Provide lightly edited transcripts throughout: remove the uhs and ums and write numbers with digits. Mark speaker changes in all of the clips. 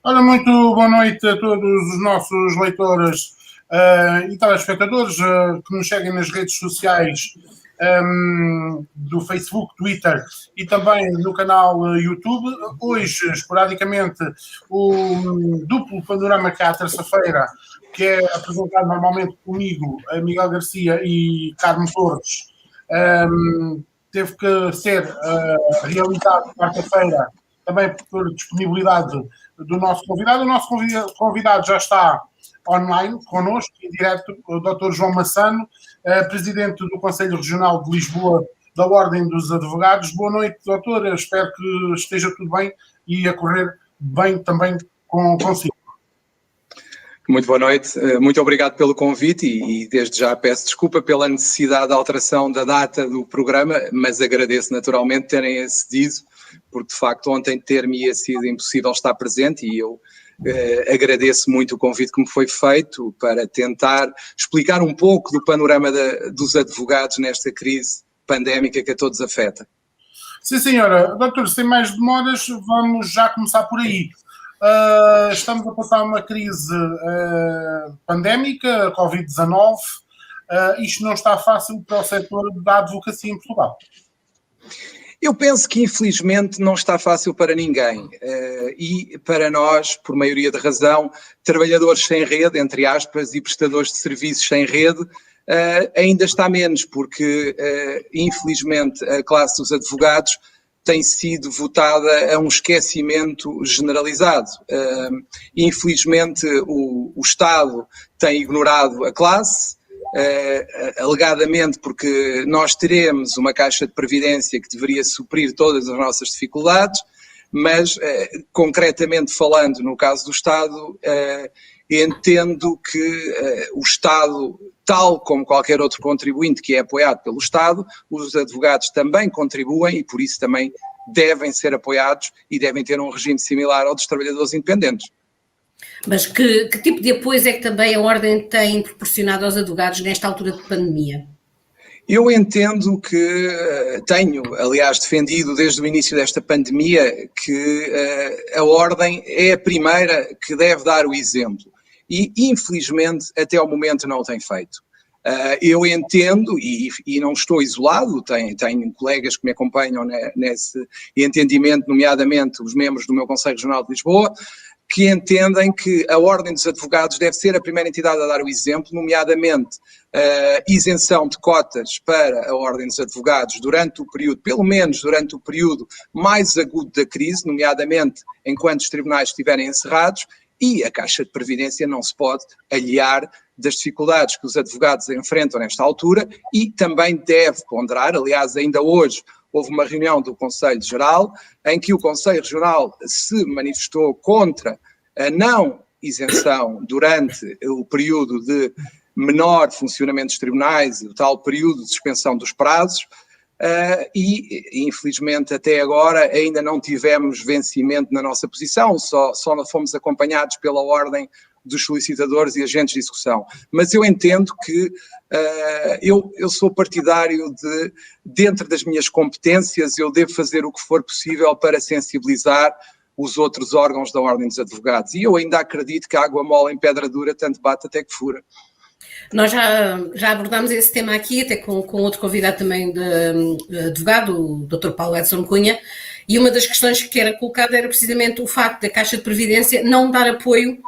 Speaker 1: Ora, muito boa noite a todos os nossos leitores e telespectadores que nos seguem nas redes sociais do Facebook, Twitter e também no canal YouTube. Hoje, esporadicamente, o duplo panorama que há à terça-feira, que é apresentado normalmente comigo, Miguel Garcia e Carmo Torres, teve que ser realizado quarta-feira, também por disponibilidade do nosso convidado. O nosso convidado já está online, connosco, em direto, o Dr. João Massano, presidente do Conselho Regional de Lisboa da Ordem dos Advogados. Boa noite, doutor. Espero que esteja tudo bem e a correr bem também consigo.
Speaker 2: Muito boa noite, muito obrigado pelo convite e desde já peço desculpa pela necessidade de alteração da data do programa, mas agradeço naturalmente terem acedido, porque de facto ontem ter-me sido impossível estar presente e eu agradeço muito o convite que me foi feito para tentar explicar um pouco do panorama dos advogados nesta crise pandémica que a todos afeta.
Speaker 1: Sim, senhora. Doutor, sem mais demoras, vamos já começar por aí. Estamos a passar uma crise pandémica, Covid-19. Isto não está fácil para o setor da advocacia em Portugal.
Speaker 2: Eu penso que infelizmente não está fácil para ninguém e para nós, por maioria de razão, trabalhadores sem rede, entre aspas, e prestadores de serviços sem rede, ainda está menos, porque infelizmente a classe dos advogados tem sido votada a um esquecimento generalizado. Infelizmente o Estado tem ignorado a classe, alegadamente porque nós teremos uma caixa de previdência que deveria suprir todas as nossas dificuldades, mas concretamente falando no caso do Estado, entendo que o Estado, tal como qualquer outro contribuinte que é apoiado pelo Estado, os advogados também contribuem e por isso também devem ser apoiados e devem ter um regime similar ao dos trabalhadores independentes.
Speaker 3: Mas que tipo de apoios é que também a Ordem tem proporcionado aos advogados nesta altura de pandemia?
Speaker 2: Eu entendo que tenho, aliás, defendido desde o início desta pandemia que a Ordem é a primeira que deve dar o exemplo e, infelizmente, até ao momento não o tem feito. Eu entendo, e não estou isolado, tenho colegas que me acompanham nesse entendimento, nomeadamente os membros do meu Conselho Regional de Lisboa, que entendem que a Ordem dos Advogados deve ser a primeira entidade a dar o exemplo, nomeadamente isenção de cotas para a Ordem dos Advogados durante o período, pelo menos durante o período mais agudo da crise, nomeadamente enquanto os tribunais estiverem encerrados, e a Caixa de Previdência não se pode aliar das dificuldades que os advogados enfrentam nesta altura e também deve ponderar, aliás, ainda hoje houve uma reunião do Conselho Geral em que o Conselho Regional se manifestou contra a não isenção durante o período de menor funcionamento dos tribunais, o tal período de suspensão dos prazos, e infelizmente até agora ainda não tivemos vencimento na nossa posição, só fomos acompanhados pela ordem dos solicitadores e agentes de execução. Mas eu entendo que eu sou partidário de, dentro das minhas competências, eu devo fazer o que for possível para sensibilizar os outros órgãos da Ordem dos Advogados. E eu ainda acredito que a água mole em pedra dura tanto bate até que fura.
Speaker 3: Nós já abordámos esse tema aqui, até com outro convidado também de advogado, o Dr. Paulo Edson Cunha, e uma das questões que era colocada era precisamente o facto da Caixa de Previdência não dar apoio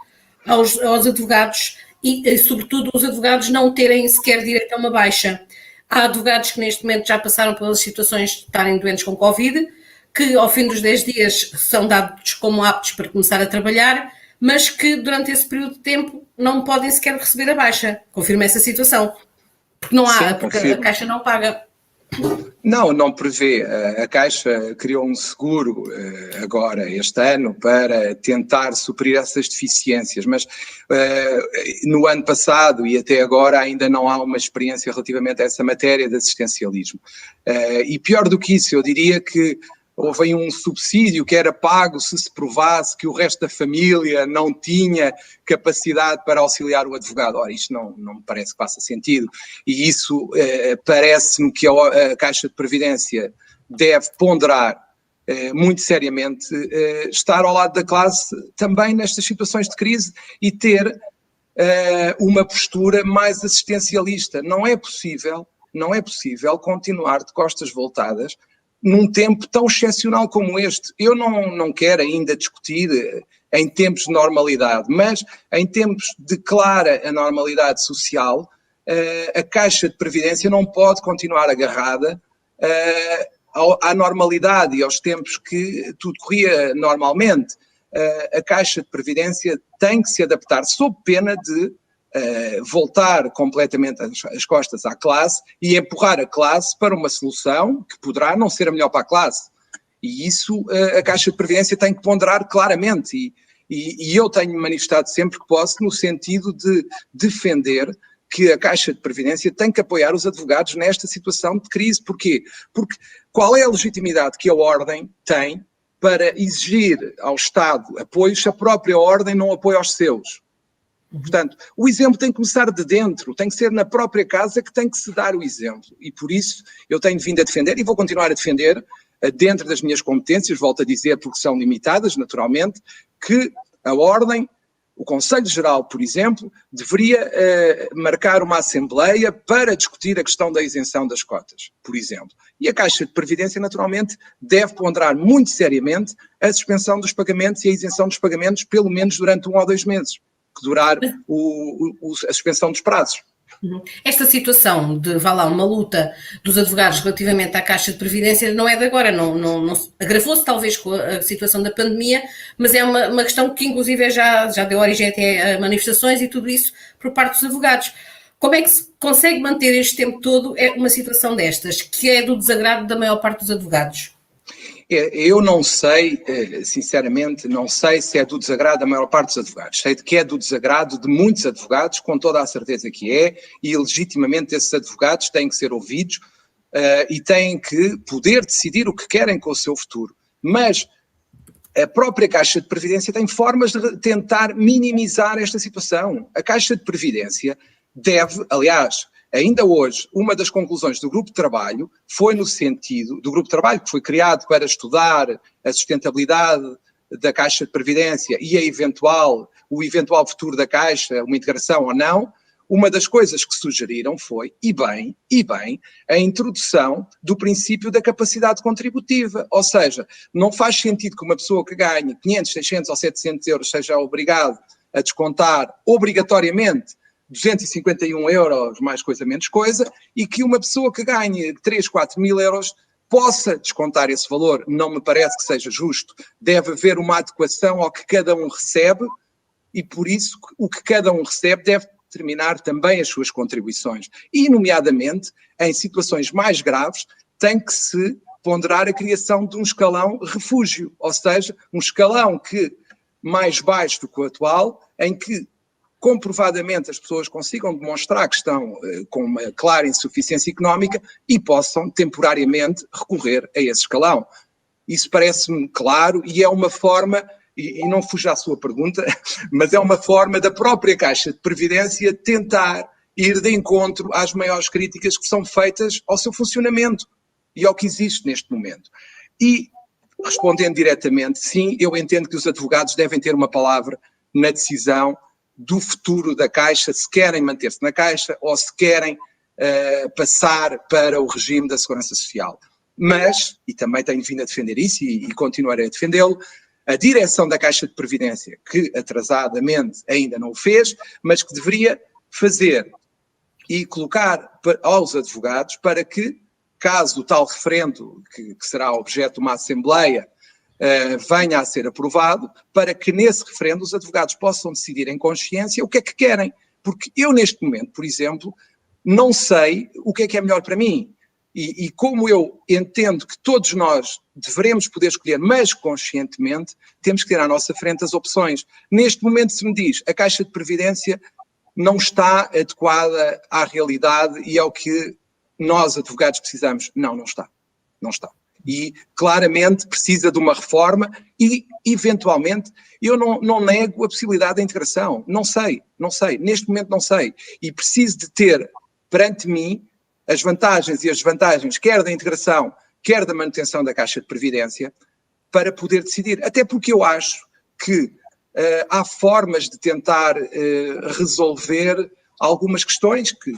Speaker 3: aos advogados e, sobretudo, os advogados não terem sequer direito a uma baixa. Há advogados que neste momento já passaram pelas situações de estarem doentes com Covid, que ao fim dos 10 dias são dados como aptos para começar a trabalhar, mas que durante esse período de tempo não podem sequer receber a baixa. Confirma essa situação. Porque não há, porque a Caixa não paga.
Speaker 2: Não prevê. A Caixa criou um seguro agora, este ano, para tentar suprir essas deficiências, mas no ano passado e até agora ainda não há uma experiência relativamente a essa matéria de assistencialismo. E pior do que isso, eu diria que houve aí um subsídio que era pago se provasse que o resto da família não tinha capacidade para auxiliar o advogado. Ora, isto não me parece que faça sentido. E isso parece-me que a Caixa de Previdência deve ponderar muito seriamente, estar ao lado da classe também nestas situações de crise e ter uma postura mais assistencialista. Não é possível continuar de costas voltadas num tempo tão excepcional como este. Eu não quero ainda discutir em tempos de normalidade, mas em tempos de clara anormalidade social, a Caixa de Previdência não pode continuar agarrada à normalidade e aos tempos que tudo corria normalmente. A Caixa de Previdência tem que se adaptar, sob pena de voltar completamente as costas à classe e empurrar a classe para uma solução que poderá não ser a melhor para a classe. E isso a Caixa de Previdência tem que ponderar claramente. E eu tenho manifestado sempre que posso no sentido de defender que a Caixa de Previdência tem que apoiar os advogados nesta situação de crise. Porquê? Porque qual é a legitimidade que a Ordem tem para exigir ao Estado apoios se a própria Ordem não apoia aos seus? Portanto, o exemplo tem que começar de dentro, tem que ser na própria casa que tem que se dar o exemplo. E por isso eu tenho vindo a defender e vou continuar a defender, dentro das minhas competências, volto a dizer, porque são limitadas, naturalmente, que a Ordem, o Conselho Geral, por exemplo, deveria marcar uma assembleia para discutir a questão da isenção das cotas, por exemplo. E a Caixa de Previdência, naturalmente, deve ponderar muito seriamente a suspensão dos pagamentos e a isenção dos pagamentos, pelo menos durante 1 ou 2 meses. Que durar a suspensão dos prazos.
Speaker 3: Esta situação de, uma luta dos advogados relativamente à Caixa de Previdência não é de agora, não agravou-se talvez com a situação da pandemia, mas é uma questão que inclusive já deu origem até a manifestações e tudo isso por parte dos advogados. Como é que se consegue manter este tempo todo uma situação destas, que é do desagrado da maior parte dos advogados?
Speaker 2: Eu não sei, sinceramente, não sei se é do desagrado da maior parte dos advogados. Sei que é do desagrado de muitos advogados, com toda a certeza que é, e legitimamente esses advogados têm que ser ouvidos e têm que poder decidir o que querem com o seu futuro. Mas a própria Caixa de Previdência tem formas de tentar minimizar esta situação. A Caixa de Previdência deve, aliás, ainda hoje, uma das conclusões do grupo de trabalho foi no sentido, do grupo de trabalho que foi criado para estudar a sustentabilidade da Caixa de Previdência e o eventual futuro da Caixa, uma integração ou não, uma das coisas que sugeriram foi, e bem, a introdução do princípio da capacidade contributiva. Ou seja, não faz sentido que uma pessoa que ganhe 500, 600 ou 700 euros seja obrigado a descontar obrigatoriamente 251 euros, mais coisa, menos coisa, e que uma pessoa que ganhe 3, 4 mil euros possa descontar esse valor. Não me parece que seja justo. Deve haver uma adequação ao que cada um recebe e, por isso, o que cada um recebe deve determinar também as suas contribuições. E, nomeadamente, em situações mais graves, tem que se ponderar a criação de um escalão refúgio, ou seja, um escalão mais baixo do que o atual, em que comprovadamente as pessoas consigam demonstrar que estão com uma clara insuficiência económica e possam temporariamente recorrer a esse escalão. Isso parece-me claro e é uma forma, e não fuja à sua pergunta, mas é uma forma da própria Caixa de Previdência tentar ir de encontro às maiores críticas que são feitas ao seu funcionamento e ao que existe neste momento. E, respondendo diretamente, sim, eu entendo que os advogados devem ter uma palavra na decisão do futuro da Caixa, se querem manter-se na Caixa ou se querem passar para o regime da Segurança Social. Mas, e também tenho vindo a defender isso e continuarei a defendê-lo, a direção da Caixa de Previdência, que atrasadamente ainda não o fez, mas que deveria fazer e colocar aos advogados para que, caso o tal referendo, que será objeto de uma Assembleia, venha a ser aprovado, para que nesse referendo os advogados possam decidir em consciência o que é que querem. Porque eu, neste momento, por exemplo, não sei o que é melhor para mim. E como eu entendo que todos nós devemos poder escolher, mas conscientemente, temos que ter à nossa frente as opções. Neste momento, se me diz, a Caixa de Previdência não está adequada à realidade e ao que nós, advogados, precisamos. Não está. Não está. E, claramente, precisa de uma reforma e, eventualmente, eu não nego a possibilidade da integração. Não sei. Neste momento não sei. E preciso de ter, perante mim, as vantagens e as desvantagens, quer da integração, quer da manutenção da Caixa de Previdência, para poder decidir. Até porque eu acho que há formas de tentar resolver algumas questões que,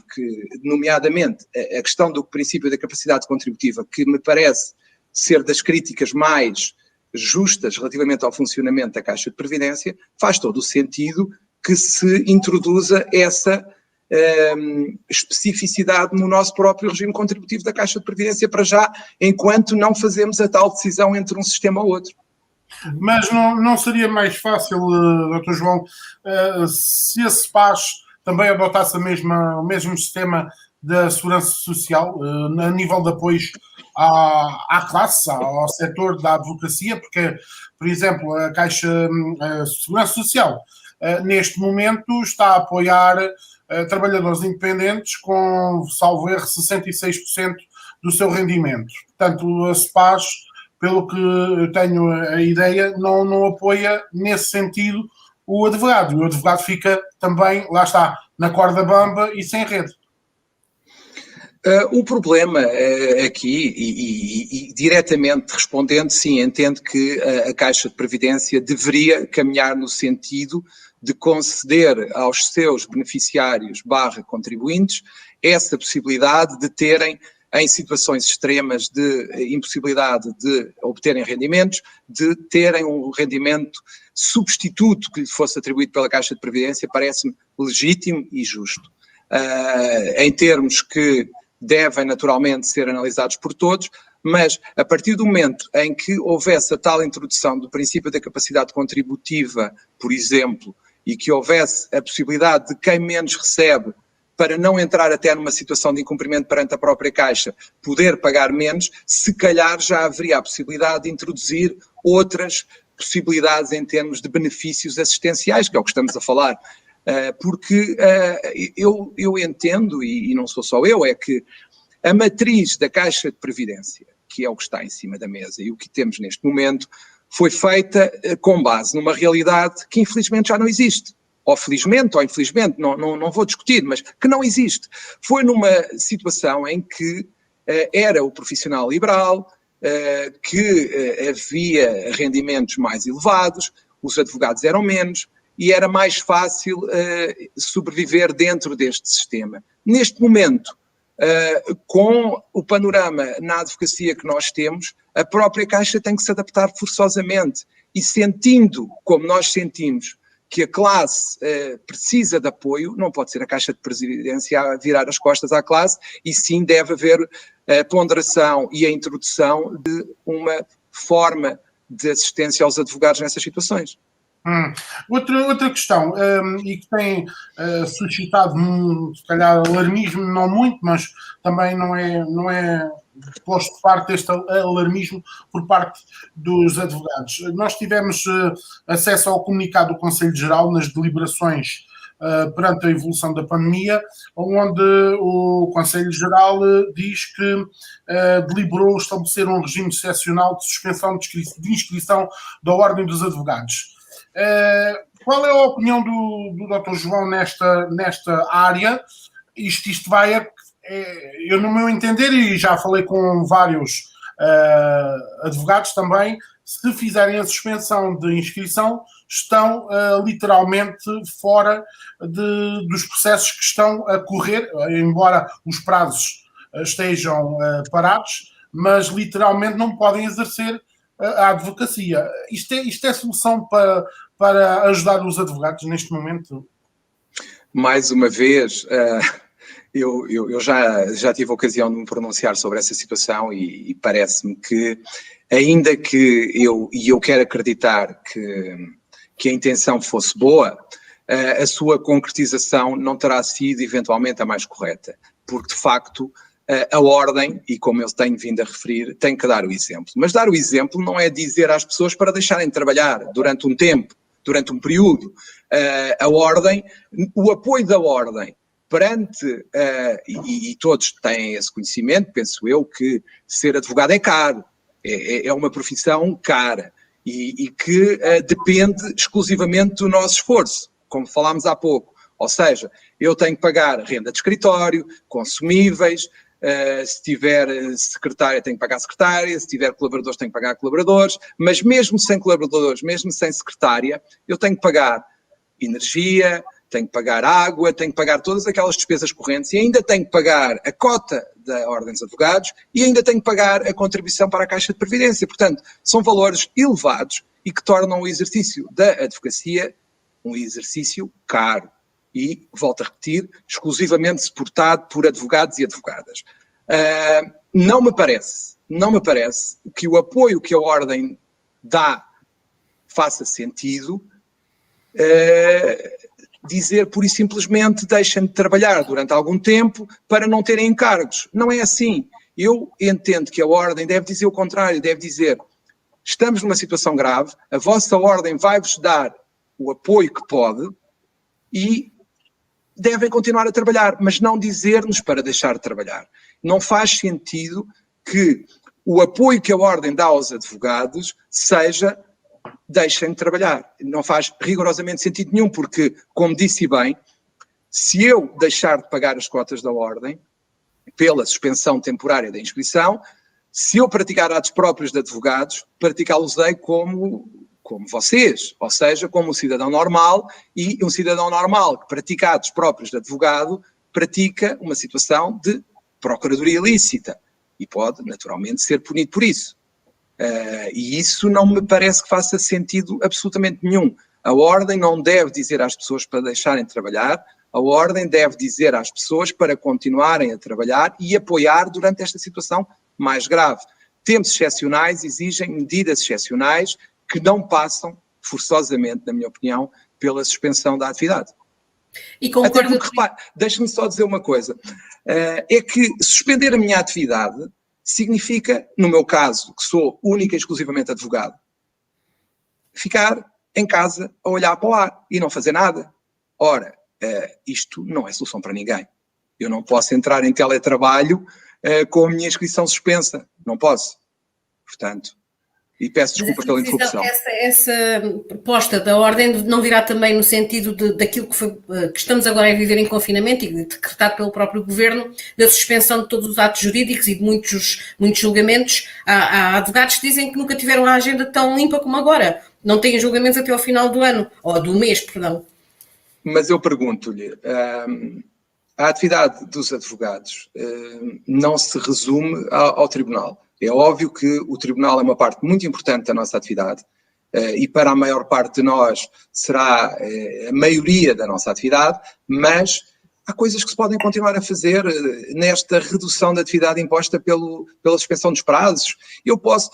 Speaker 2: nomeadamente, a questão do princípio da capacidade contributiva, que me parece ser das críticas mais justas relativamente ao funcionamento da Caixa de Previdência, faz todo o sentido que se introduza essa especificidade no nosso próprio regime contributivo da Caixa de Previdência para já, enquanto não fazemos a tal decisão entre um sistema ou outro.
Speaker 1: Mas não seria mais fácil, Dr. João, se a CEPAS também adotasse o mesmo sistema da segurança social, a nível de apoios à classe, ao setor da advocacia, porque, por exemplo, a Caixa de Segurança Social, neste momento, está a apoiar trabalhadores independentes com, salvo erro, 66% do seu rendimento. Portanto, a CEPAS, pelo que eu tenho a ideia, não apoia nesse sentido o advogado. E o advogado fica também, lá está, na corda bamba e sem rede.
Speaker 2: O problema aqui, e diretamente respondendo, sim, entendo que a Caixa de Previdência deveria caminhar no sentido de conceder aos seus beneficiários / contribuintes essa possibilidade de terem, em situações extremas de impossibilidade de obterem rendimentos, de terem um rendimento substituto que lhe fosse atribuído pela Caixa de Previdência, parece-me legítimo e justo. Em termos que devem naturalmente ser analisados por todos, mas a partir do momento em que houvesse a tal introdução do princípio da capacidade contributiva, por exemplo, e que houvesse a possibilidade de quem menos recebe, para não entrar até numa situação de incumprimento perante a própria Caixa, poder pagar menos, se calhar já haveria a possibilidade de introduzir outras possibilidades em termos de benefícios assistenciais, que é o que estamos a falar. Porque eu entendo, e não sou só eu, é que a matriz da Caixa de Previdência, que é o que está em cima da mesa e o que temos neste momento, foi feita com base numa realidade que infelizmente já não existe. Ou felizmente ou infelizmente, não vou discutir, mas que não existe. Foi numa situação em que era o profissional liberal, que havia rendimentos mais elevados, os advogados eram menos, e era mais fácil sobreviver dentro deste sistema. Neste momento, com o panorama na advocacia que nós temos, a própria Caixa tem que se adaptar forçosamente. E sentindo, como nós sentimos, que a classe precisa de apoio, não pode ser a Caixa de Previdência a virar as costas à classe, e sim deve haver a ponderação e a introdução de uma forma de assistência aos advogados nessas situações.
Speaker 1: Outra questão, e que tem suscitado, se calhar, alarmismo, não muito, mas também não é posto de parte deste alarmismo por parte dos advogados. Nós tivemos acesso ao comunicado do Conselho Geral nas deliberações perante a evolução da pandemia, onde o Conselho Geral diz que deliberou estabelecer um regime excepcional de suspensão de inscrição da Ordem dos Advogados. Qual é a opinião do Dr. João nesta área? Isto vai, eu no meu entender, e já falei com vários advogados também, se fizerem a suspensão de inscrição, estão literalmente fora dos processos que estão a correr, embora os prazos estejam parados, mas literalmente não podem exercer a advocacia. Isto é solução para ajudar os advogados neste momento?
Speaker 2: Mais uma vez, eu já tive a ocasião de me pronunciar sobre essa situação e parece-me que, ainda que eu quero acreditar que a intenção fosse boa, a sua concretização não terá sido eventualmente a mais correta, porque de facto a ordem, e como eu tenho vindo a referir, tem que dar o exemplo. Mas dar o exemplo não é dizer às pessoas para deixarem de trabalhar durante um tempo, durante um período. A ordem, o apoio da ordem perante, e todos têm esse conhecimento, penso eu, que ser advogado é caro, é uma profissão cara e que depende exclusivamente do nosso esforço, como falámos há pouco. Ou seja, eu tenho que pagar renda de escritório, consumíveis, se tiver secretária tenho que pagar secretária, se tiver colaboradores tenho que pagar colaboradores, mas mesmo sem colaboradores, mesmo sem secretária, eu tenho que pagar energia, tenho que pagar água, tenho que pagar todas aquelas despesas correntes e ainda tenho que pagar a cota da Ordem dos Advogados e ainda tenho que pagar a contribuição para a Caixa de Previdência. Portanto, são valores elevados e que tornam o exercício da advocacia um exercício caro. E, volto a repetir, exclusivamente suportado por advogados e advogadas. Não me parece que o apoio que a Ordem dá faça sentido dizer pura e simplesmente deixem de trabalhar durante algum tempo para não terem encargos. Não é assim. Eu entendo que a Ordem deve dizer o contrário, deve dizer estamos numa situação grave, a vossa Ordem vai-vos dar o apoio que pode e devem continuar a trabalhar, mas não dizer-nos para deixar de trabalhar. Não faz sentido que o apoio que a Ordem dá aos advogados seja deixem de trabalhar. Não faz rigorosamente sentido nenhum, porque, como disse bem, se eu deixar de pagar as cotas da Ordem, pela suspensão temporária da inscrição, se eu praticar atos próprios de advogados, praticá-los-ei como vocês, ou seja, como um cidadão normal, e um cidadão normal que pratica atos próprios de advogado pratica uma situação de procuradoria ilícita e pode, naturalmente, ser punido por isso. E isso não me parece que faça sentido absolutamente nenhum. A Ordem não deve dizer às pessoas para deixarem de trabalhar, a Ordem deve dizer às pessoas para continuarem a trabalhar e apoiar durante esta situação mais grave. Tempos excepcionais exigem medidas excepcionais que não passam, forçosamente, na minha opinião, pela suspensão da atividade.
Speaker 3: E concordo...
Speaker 2: Deixa-me só dizer uma coisa. É que suspender a minha atividade significa, no meu caso, que sou única e exclusivamente advogado, ficar em casa a olhar para o ar e não fazer nada. Ora, isto não é solução para ninguém. Eu não posso entrar em teletrabalho com a minha inscrição suspensa. Não posso. Portanto... E peço desculpa pela interrupção.
Speaker 3: Essa proposta da Ordem não virá também no sentido daquilo que estamos agora a viver em confinamento e decretado pelo próprio Governo, da suspensão de todos os atos jurídicos e de muitos julgamentos. Há advogados que dizem que nunca tiveram a agenda tão limpa como agora. Não têm julgamentos até ao final do ano, ou do mês, perdão.
Speaker 2: Mas eu pergunto-lhe, a atividade dos advogados não se resume ao tribunal. É óbvio que o tribunal é uma parte muito importante da nossa atividade e para a maior parte de nós será a maioria da nossa atividade, mas há coisas que se podem continuar a fazer nesta redução da atividade imposta pela suspensão dos prazos. Eu posso,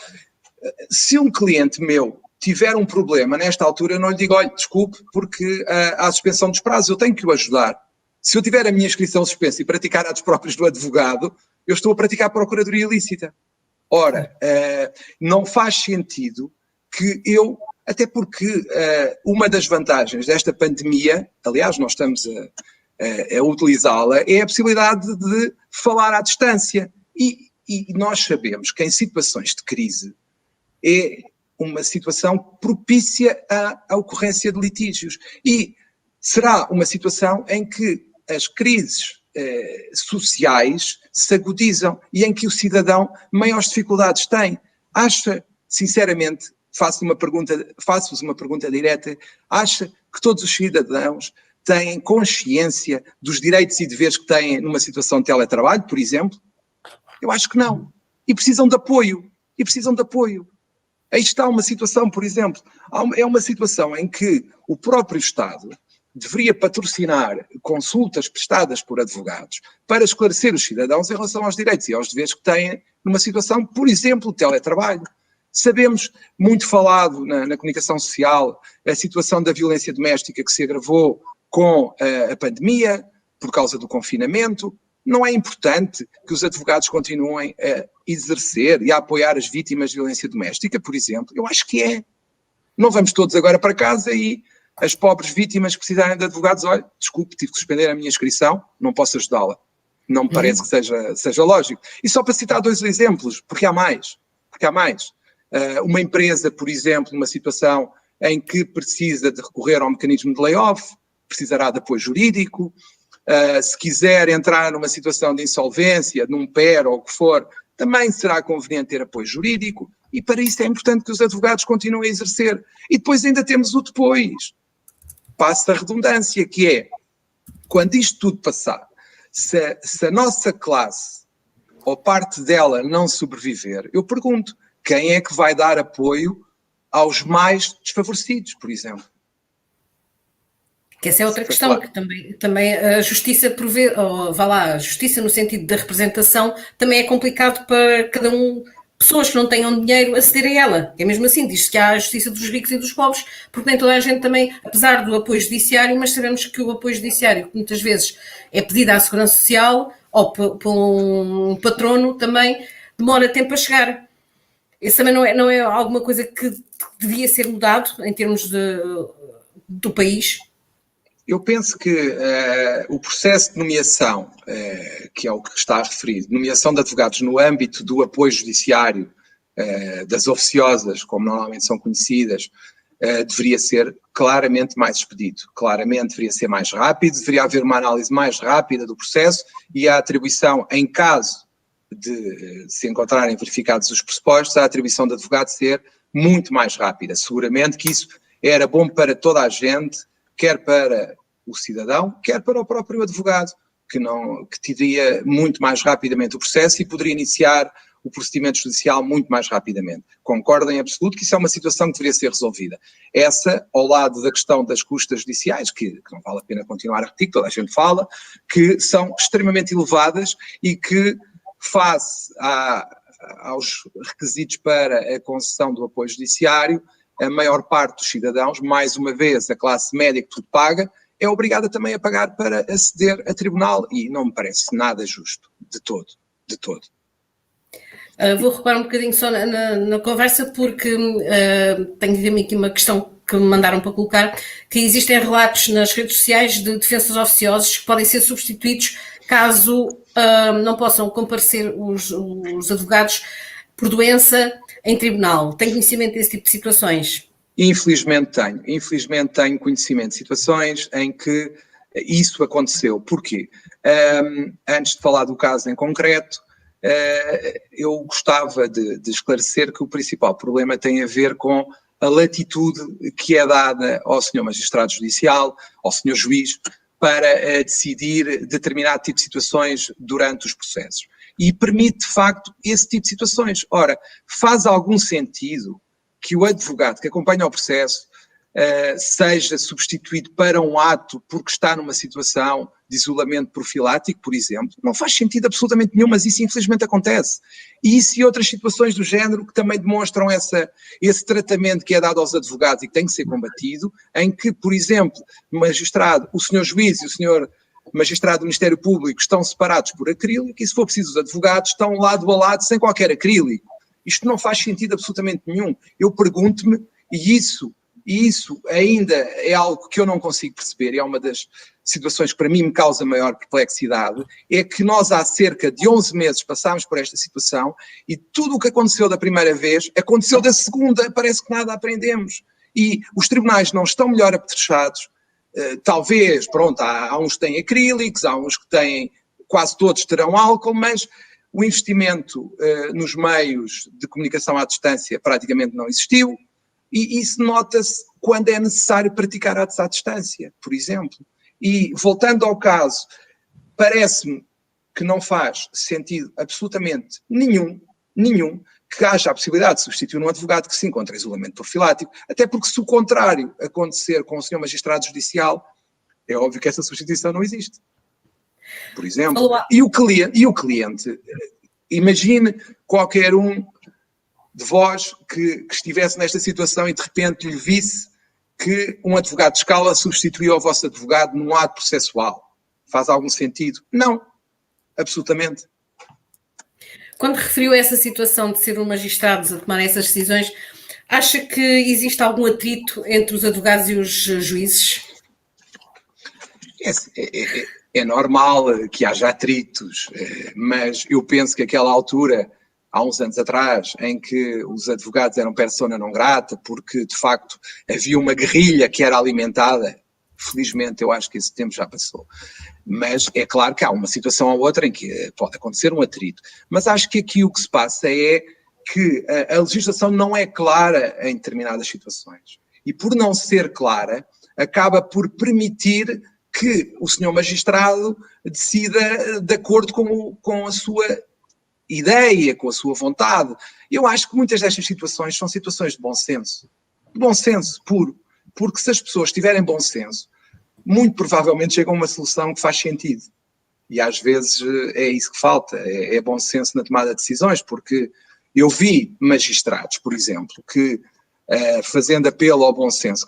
Speaker 2: se um cliente meu tiver um problema nesta altura, eu não lhe digo, olha, desculpe, porque há a suspensão dos prazos, eu tenho que o ajudar. Se eu tiver a minha inscrição suspensa e praticar atos próprios do advogado, eu estou a praticar procuradoria ilícita. Ora, não faz sentido que eu Até porque uma das vantagens desta pandemia, aliás, nós estamos a utilizá-la, é a possibilidade de falar à distância. E nós sabemos que em situações de crise é uma situação propícia à ocorrência de litígios. E será uma situação em que as crises sociais se agudizam e em que o cidadão maiores dificuldades tem. Acha, sinceramente, faço-vos uma pergunta direta, acha que todos os cidadãos têm consciência dos direitos e deveres que têm numa situação de teletrabalho, por exemplo? Eu acho que não. E precisam de apoio. Aí está uma situação, por exemplo, é uma situação em que o próprio Estado deveria patrocinar consultas prestadas por advogados para esclarecer os cidadãos em relação aos direitos e aos deveres que têm numa situação, por exemplo, de teletrabalho. Sabemos, muito falado na comunicação social, a situação da violência doméstica que se agravou com a pandemia, por causa do confinamento. Não é importante que os advogados continuem a exercer e a apoiar as vítimas de violência doméstica, por exemplo? Eu acho que é. Não vamos todos agora para casa e as pobres vítimas que precisarem de advogados, olha, desculpe, tive que suspender a minha inscrição, não posso ajudá-la. Não me parece que seja lógico. E só para citar 2 exemplos, porque há mais. Uma empresa, por exemplo, numa situação em que precisa de recorrer ao mecanismo de layoff, precisará de apoio jurídico. Se quiser entrar numa situação de insolvência, num PER ou o que for, também será conveniente ter apoio jurídico. E para isso é importante que os advogados continuem a exercer. E depois ainda temos o depois. Passo a redundância, que é, quando isto tudo passar, se a nossa classe ou parte dela não sobreviver, eu pergunto, quem é que vai dar apoio aos mais desfavorecidos, por exemplo?
Speaker 3: Que essa é outra questão, que também a justiça prevê, ou vá lá, a justiça no sentido da representação também é complicado para cada um, pessoas que não tenham dinheiro acederem a ela. É mesmo assim, diz-se que há a justiça dos ricos e dos pobres, porque nem toda a gente também, apesar do apoio judiciário, mas sabemos que o apoio judiciário, que muitas vezes é pedido à Segurança Social ou por um patrono, também demora tempo a chegar. Isso também não é alguma coisa que devia ser mudado em termos do país?
Speaker 2: Eu penso que o processo de nomeação, que é o que está referido, nomeação de advogados no âmbito do apoio judiciário, das oficiosas, como normalmente são conhecidas, deveria ser claramente mais expedito, claramente deveria ser mais rápido, deveria haver uma análise mais rápida do processo e a atribuição, em caso de se encontrarem verificados os pressupostos, a atribuição de advogado ser muito mais rápida. Seguramente que isso era bom para toda a gente, quer para o cidadão, quer para o próprio advogado, que teria muito mais rapidamente o processo e poderia iniciar o procedimento judicial muito mais rapidamente. Concordo em absoluto que isso é uma situação que deveria ser resolvida. Essa, ao lado da questão das custas judiciais, que não vale a pena continuar a repetir, toda a gente fala, que são extremamente elevadas e que, face aos requisitos para a concessão do apoio judiciário, a maior parte dos cidadãos, mais uma vez a classe média que tudo paga, é obrigada também a pagar para aceder a tribunal e não me parece nada justo, de todo.
Speaker 3: Vou recuar um bocadinho só na conversa porque tenho aqui uma questão que me mandaram para colocar, que existem relatos nas redes sociais de defensas oficiosos que podem ser substituídos caso não possam comparecer os advogados por doença em tribunal. Tem conhecimento desse tipo de situações?
Speaker 2: Infelizmente tenho conhecimento de situações em que isso aconteceu. Porquê? Antes de falar do caso em concreto, eu gostava de esclarecer que o principal problema tem a ver com a latitude que é dada ao senhor magistrado judicial, ao senhor juiz, para decidir determinado tipo de situações durante os processos. E permite, de facto, esse tipo de situações. Ora, faz algum sentido que o advogado que acompanha o processo seja substituído para um ato porque está numa situação de isolamento profilático, por exemplo? Não faz sentido absolutamente nenhum, mas isso infelizmente acontece. E isso e outras situações do género que também demonstram esse tratamento que é dado aos advogados e que tem que ser combatido, em que, por exemplo, o senhor juiz e o senhor magistrado do Ministério Público estão separados por acrílico e, se for preciso, os advogados estão lado a lado sem qualquer acrílico. Isto não faz sentido absolutamente nenhum. Eu pergunto-me, E isso ainda é algo que eu não consigo perceber, e é uma das situações que para mim me causa maior perplexidade, é que nós há cerca de 11 meses passámos por esta situação e tudo o que aconteceu da primeira vez aconteceu da segunda, parece que nada aprendemos. E os tribunais não estão melhor apetrechados, talvez, pronto, há uns que têm acrílicos, há uns que têm, quase todos terão álcool, mas o investimento nos meios de comunicação à distância praticamente não existiu, e isso nota-se quando é necessário praticar atos à distância, por exemplo. E, voltando ao caso, parece-me que não faz sentido absolutamente nenhum que haja a possibilidade de substituir um advogado que se encontra em isolamento profilático, até porque se o contrário acontecer com o senhor magistrado judicial, é óbvio que essa substituição não existe. Por exemplo, e o cliente, imagine qualquer um de vós que estivesse nesta situação e de repente lhe visse que um advogado de escala substituiu o vosso advogado num ato processual. Faz algum sentido? Não, absolutamente.
Speaker 3: Quando referiu essa situação de ser um magistrado a tomar essas decisões, acha que existe algum atrito entre os advogados e os juízes?
Speaker 2: É normal que haja atritos, mas eu penso que aquela altura, há uns anos atrás, em que os advogados eram persona non grata, porque de facto havia uma guerrilha que era alimentada, felizmente eu acho que esse tempo já passou. Mas é claro que há uma situação ou outra em que pode acontecer um atrito. Mas acho que aqui o que se passa é que a legislação não é clara em determinadas situações. E por não ser clara, acaba por permitir que o senhor magistrado decida de acordo com a sua ideia, com a sua vontade. Eu acho que muitas destas situações são situações de bom senso puro, porque se as pessoas tiverem bom senso, muito provavelmente chegam a uma solução que faz sentido. E às vezes é isso que falta, é bom senso na tomada de decisões, porque eu vi magistrados, por exemplo, que fazendo apelo ao bom senso,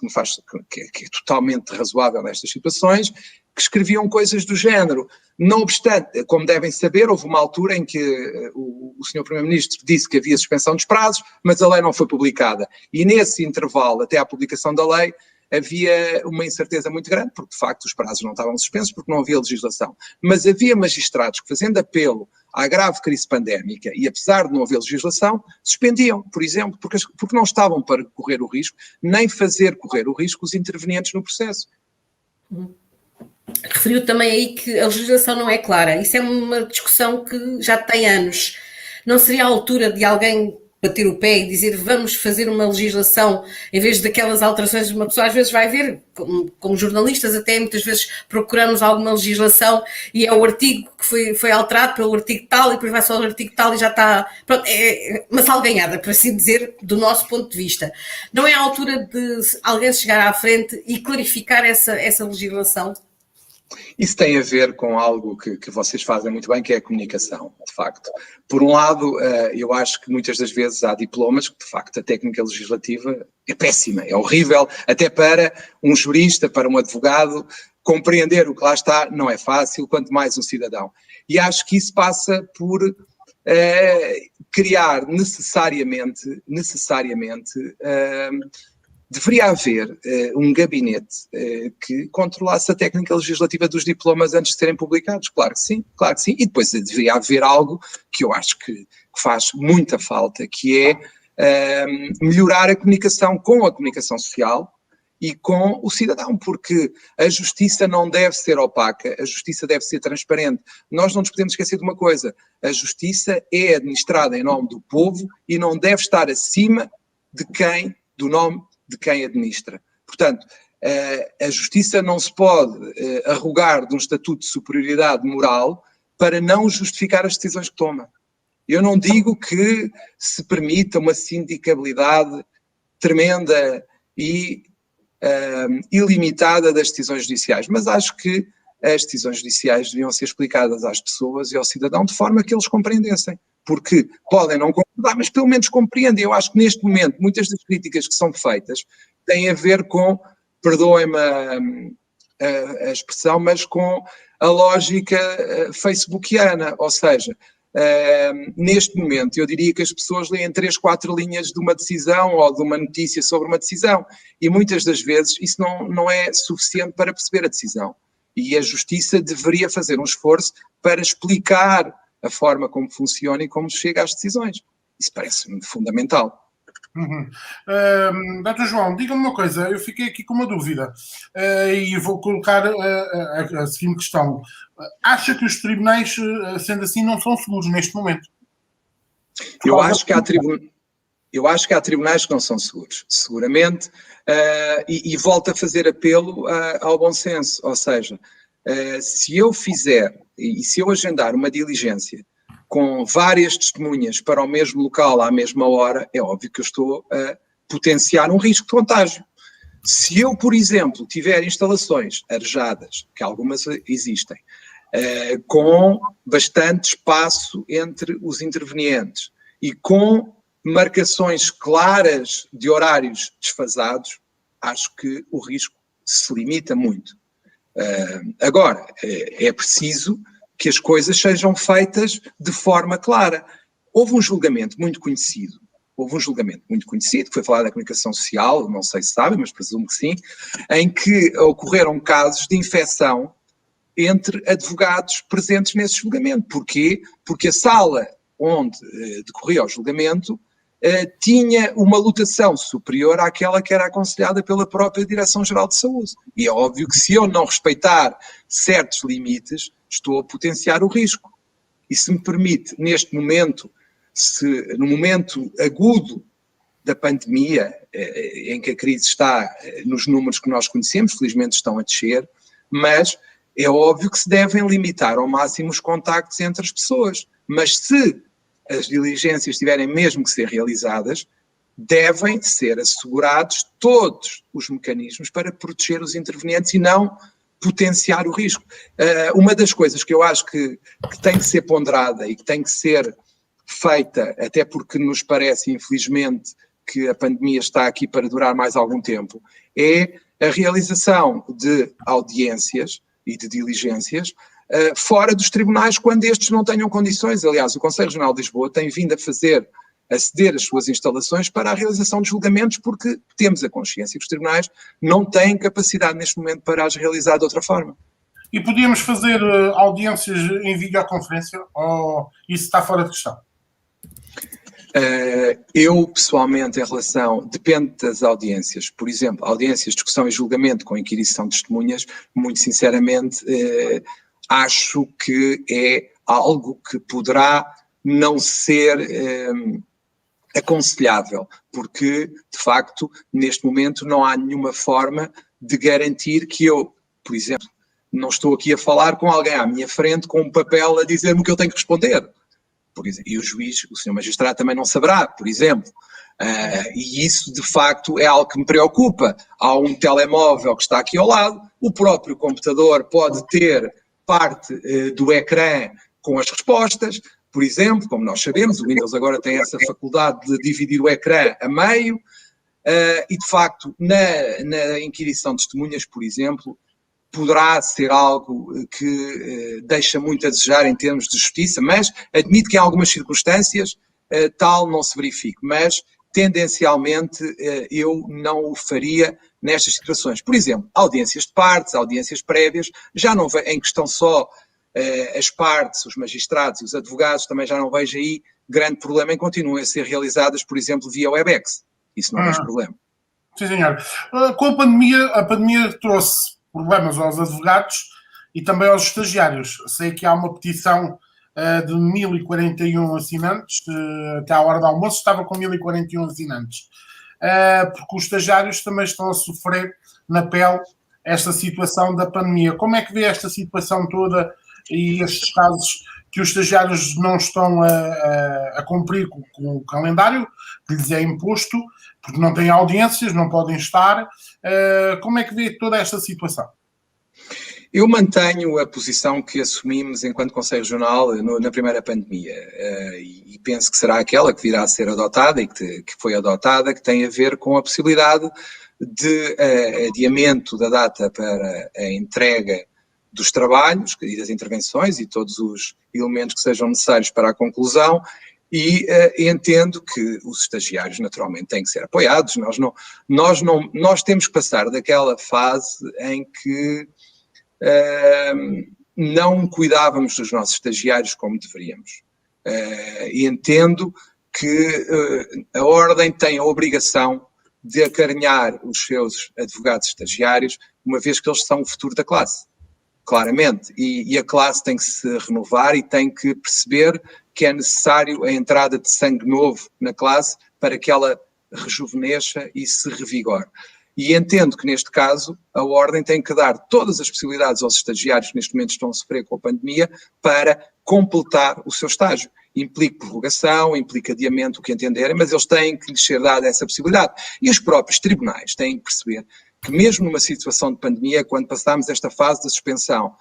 Speaker 2: que é totalmente razoável nestas situações, que escreviam coisas do género. Não obstante, como devem saber, houve uma altura em que o Sr. Primeiro-Ministro disse que havia suspensão dos prazos, mas a lei não foi publicada. E nesse intervalo, até à publicação da lei, havia uma incerteza muito grande, porque de facto os prazos não estavam suspensos, porque não havia legislação. Mas havia magistrados que, fazendo apelo à grave crise pandémica, e apesar de não haver legislação, suspendiam, por exemplo, porque não estavam para correr o risco, nem fazer correr o risco os intervenientes no processo.
Speaker 3: Referiu também aí que a legislação não é clara. Isso é uma discussão que já tem anos. Não seria a altura de alguém bater o pé e dizer vamos fazer uma legislação em vez daquelas alterações? Uma pessoa às vezes vai ver, como jornalistas até muitas vezes procuramos alguma legislação e é o artigo que foi alterado pelo artigo tal e depois vai só o artigo tal e já está, pronto, é uma salganhada, por assim dizer, do nosso ponto de vista. Não é a altura de alguém chegar à frente e clarificar essa legislação?
Speaker 2: Isso tem a ver com algo que vocês fazem muito bem, que é a comunicação, de facto. Por um lado, eu acho que muitas das vezes há diplomas que, de facto, a técnica legislativa é péssima, é horrível, até para um jurista, para um advogado, compreender o que lá está não é fácil, quanto mais um cidadão. E acho que isso passa por criar necessariamente deveria haver um gabinete que controlasse a técnica legislativa dos diplomas antes de serem publicados. Claro que sim. E depois deveria haver algo que eu acho que faz muita falta, que é melhorar a comunicação com a comunicação social e com o cidadão, porque a justiça não deve ser opaca, a justiça deve ser transparente. Nós não nos podemos esquecer de uma coisa: a justiça é administrada em nome do povo e não deve estar acima do nome de quem administra. Portanto, a justiça não se pode arrogar de um estatuto de superioridade moral para não justificar as decisões que toma. Eu não digo que se permita uma sindicabilidade tremenda e ilimitada das decisões judiciais, mas acho que as decisões judiciais deviam ser explicadas às pessoas e ao cidadão de forma que eles compreendessem. Porque podem não concordar, mas pelo menos compreendem. Eu acho que neste momento muitas das críticas que são feitas têm a ver com, perdoem-me a expressão, mas com a lógica facebookiana, ou seja, neste momento, eu diria que as pessoas leem 3, 4 linhas de uma decisão ou de uma notícia sobre uma decisão e muitas das vezes isso não é suficiente para perceber a decisão. E a Justiça deveria fazer um esforço para explicar a forma como funciona e como chega às decisões. Isso parece-me fundamental.
Speaker 1: Dr. João, diga-me uma coisa, eu fiquei aqui com uma dúvida e vou colocar a seguinte questão. Acha que os tribunais, sendo assim, não são seguros neste momento?
Speaker 2: Eu acho que há tribunais que não são seguros, seguramente, e volto a fazer apelo ao bom senso, ou seja, se eu fizer e se eu agendar uma diligência com várias testemunhas para o mesmo local à mesma hora, é óbvio que eu estou a potenciar um risco de contágio. Se eu, por exemplo, tiver instalações arejadas, que algumas existem, com bastante espaço entre os intervenientes e com marcações claras de horários desfasados, acho que o risco se limita muito. Agora, é preciso que as coisas sejam feitas de forma clara. Houve um julgamento muito conhecido, que foi falado na comunicação social, não sei se sabem, mas presumo que sim, em que ocorreram casos de infecção entre advogados presentes nesse julgamento. Porquê? Porque a sala onde decorria o julgamento tinha uma lotação superior àquela que era aconselhada pela própria Direção-Geral de Saúde. E é óbvio que se eu não respeitar certos limites, estou a potenciar o risco. E se me permite, neste momento, no momento agudo da pandemia, em que a crise está nos números que nós conhecemos, felizmente estão a descer, mas é óbvio que se devem limitar ao máximo os contactos entre as pessoas. Mas se as diligências tiverem mesmo que ser realizadas, devem ser assegurados todos os mecanismos para proteger os intervenientes e não potenciar o risco. Uma das coisas que eu acho que tem que ser ponderada e que tem que ser feita, até porque nos parece, infelizmente, que a pandemia está aqui para durar mais algum tempo, é a realização de audiências e de diligências fora dos tribunais quando estes não tenham condições. Aliás, o Conselho Regional de Lisboa tem vindo a ceder as suas instalações para a realização de julgamentos porque temos a consciência que os tribunais não têm capacidade neste momento para as realizar de outra forma.
Speaker 1: E podíamos fazer audiências em videoconferência ou isso está fora de questão?
Speaker 2: Eu, pessoalmente, depende das audiências. Por exemplo, audiências, discussão e julgamento com inquirição de testemunhas, muito sinceramente, acho que é algo que poderá não ser aconselhável, porque, de facto, neste momento não há nenhuma forma de garantir que eu, por exemplo, não estou aqui a falar com alguém à minha frente com um papel a dizer-me o que eu tenho que responder. Por exemplo, e o juiz, o senhor magistrado também não saberá, por exemplo. E isso, de facto, é algo que me preocupa. Há um telemóvel que está aqui ao lado, o próprio computador pode ter parte do ecrã com as respostas, por exemplo, como nós sabemos, o Windows agora tem essa faculdade de dividir o ecrã a meio, e, de facto, na inquirição de testemunhas, por exemplo, poderá ser algo que deixa muito a desejar em termos de justiça, mas admito que em algumas circunstâncias tal não se verifique, mas tendencialmente eu não o faria nestas situações. Por exemplo, audiências de partes, audiências prévias, já não em questão só as partes, os magistrados e os advogados, também já não vejo aí grande problema em continuem a ser realizadas, por exemplo, via Webex. Isso não é mais problema.
Speaker 1: Sim, senhor. Com a pandemia trouxe problemas aos advogados e também aos estagiários. Sei que há uma petição de 1041 assinantes, até à hora do almoço estava com 1041 assinantes, porque os estagiários também estão a sofrer na pele esta situação da pandemia. Como é que vê esta situação toda e estes casos que os estagiários não estão a cumprir com o calendário que lhes é imposto, porque não têm audiências, não podem estar? Como é que vê toda esta situação?
Speaker 2: Eu mantenho a posição que assumimos enquanto Conselho Regional na primeira pandemia e penso que será aquela que virá a ser adotada e que foi adotada, que tem a ver com a possibilidade de adiamento da data para a entrega dos trabalhos e das intervenções e todos os elementos que sejam necessários para a conclusão, e entendo que os estagiários naturalmente têm que ser apoiados. Nós temos que passar daquela fase em que não cuidávamos dos nossos estagiários como deveríamos. E entendo que a Ordem tem a obrigação de acarinhar os seus advogados estagiários, uma vez que eles são o futuro da classe, claramente. E a classe tem que se renovar e tem que perceber que é necessário a entrada de sangue novo na classe para que ela rejuvenesça e se revigore. E entendo que, neste caso, a Ordem tem que dar todas as possibilidades aos estagiários que neste momento estão a sofrer com a pandemia para completar o seu estágio. Implica prorrogação, implica adiamento, o que entenderem, mas eles têm que lhes ser dada essa possibilidade. E os próprios tribunais têm que perceber que mesmo numa situação de pandemia, quando passamos esta fase de suspensão,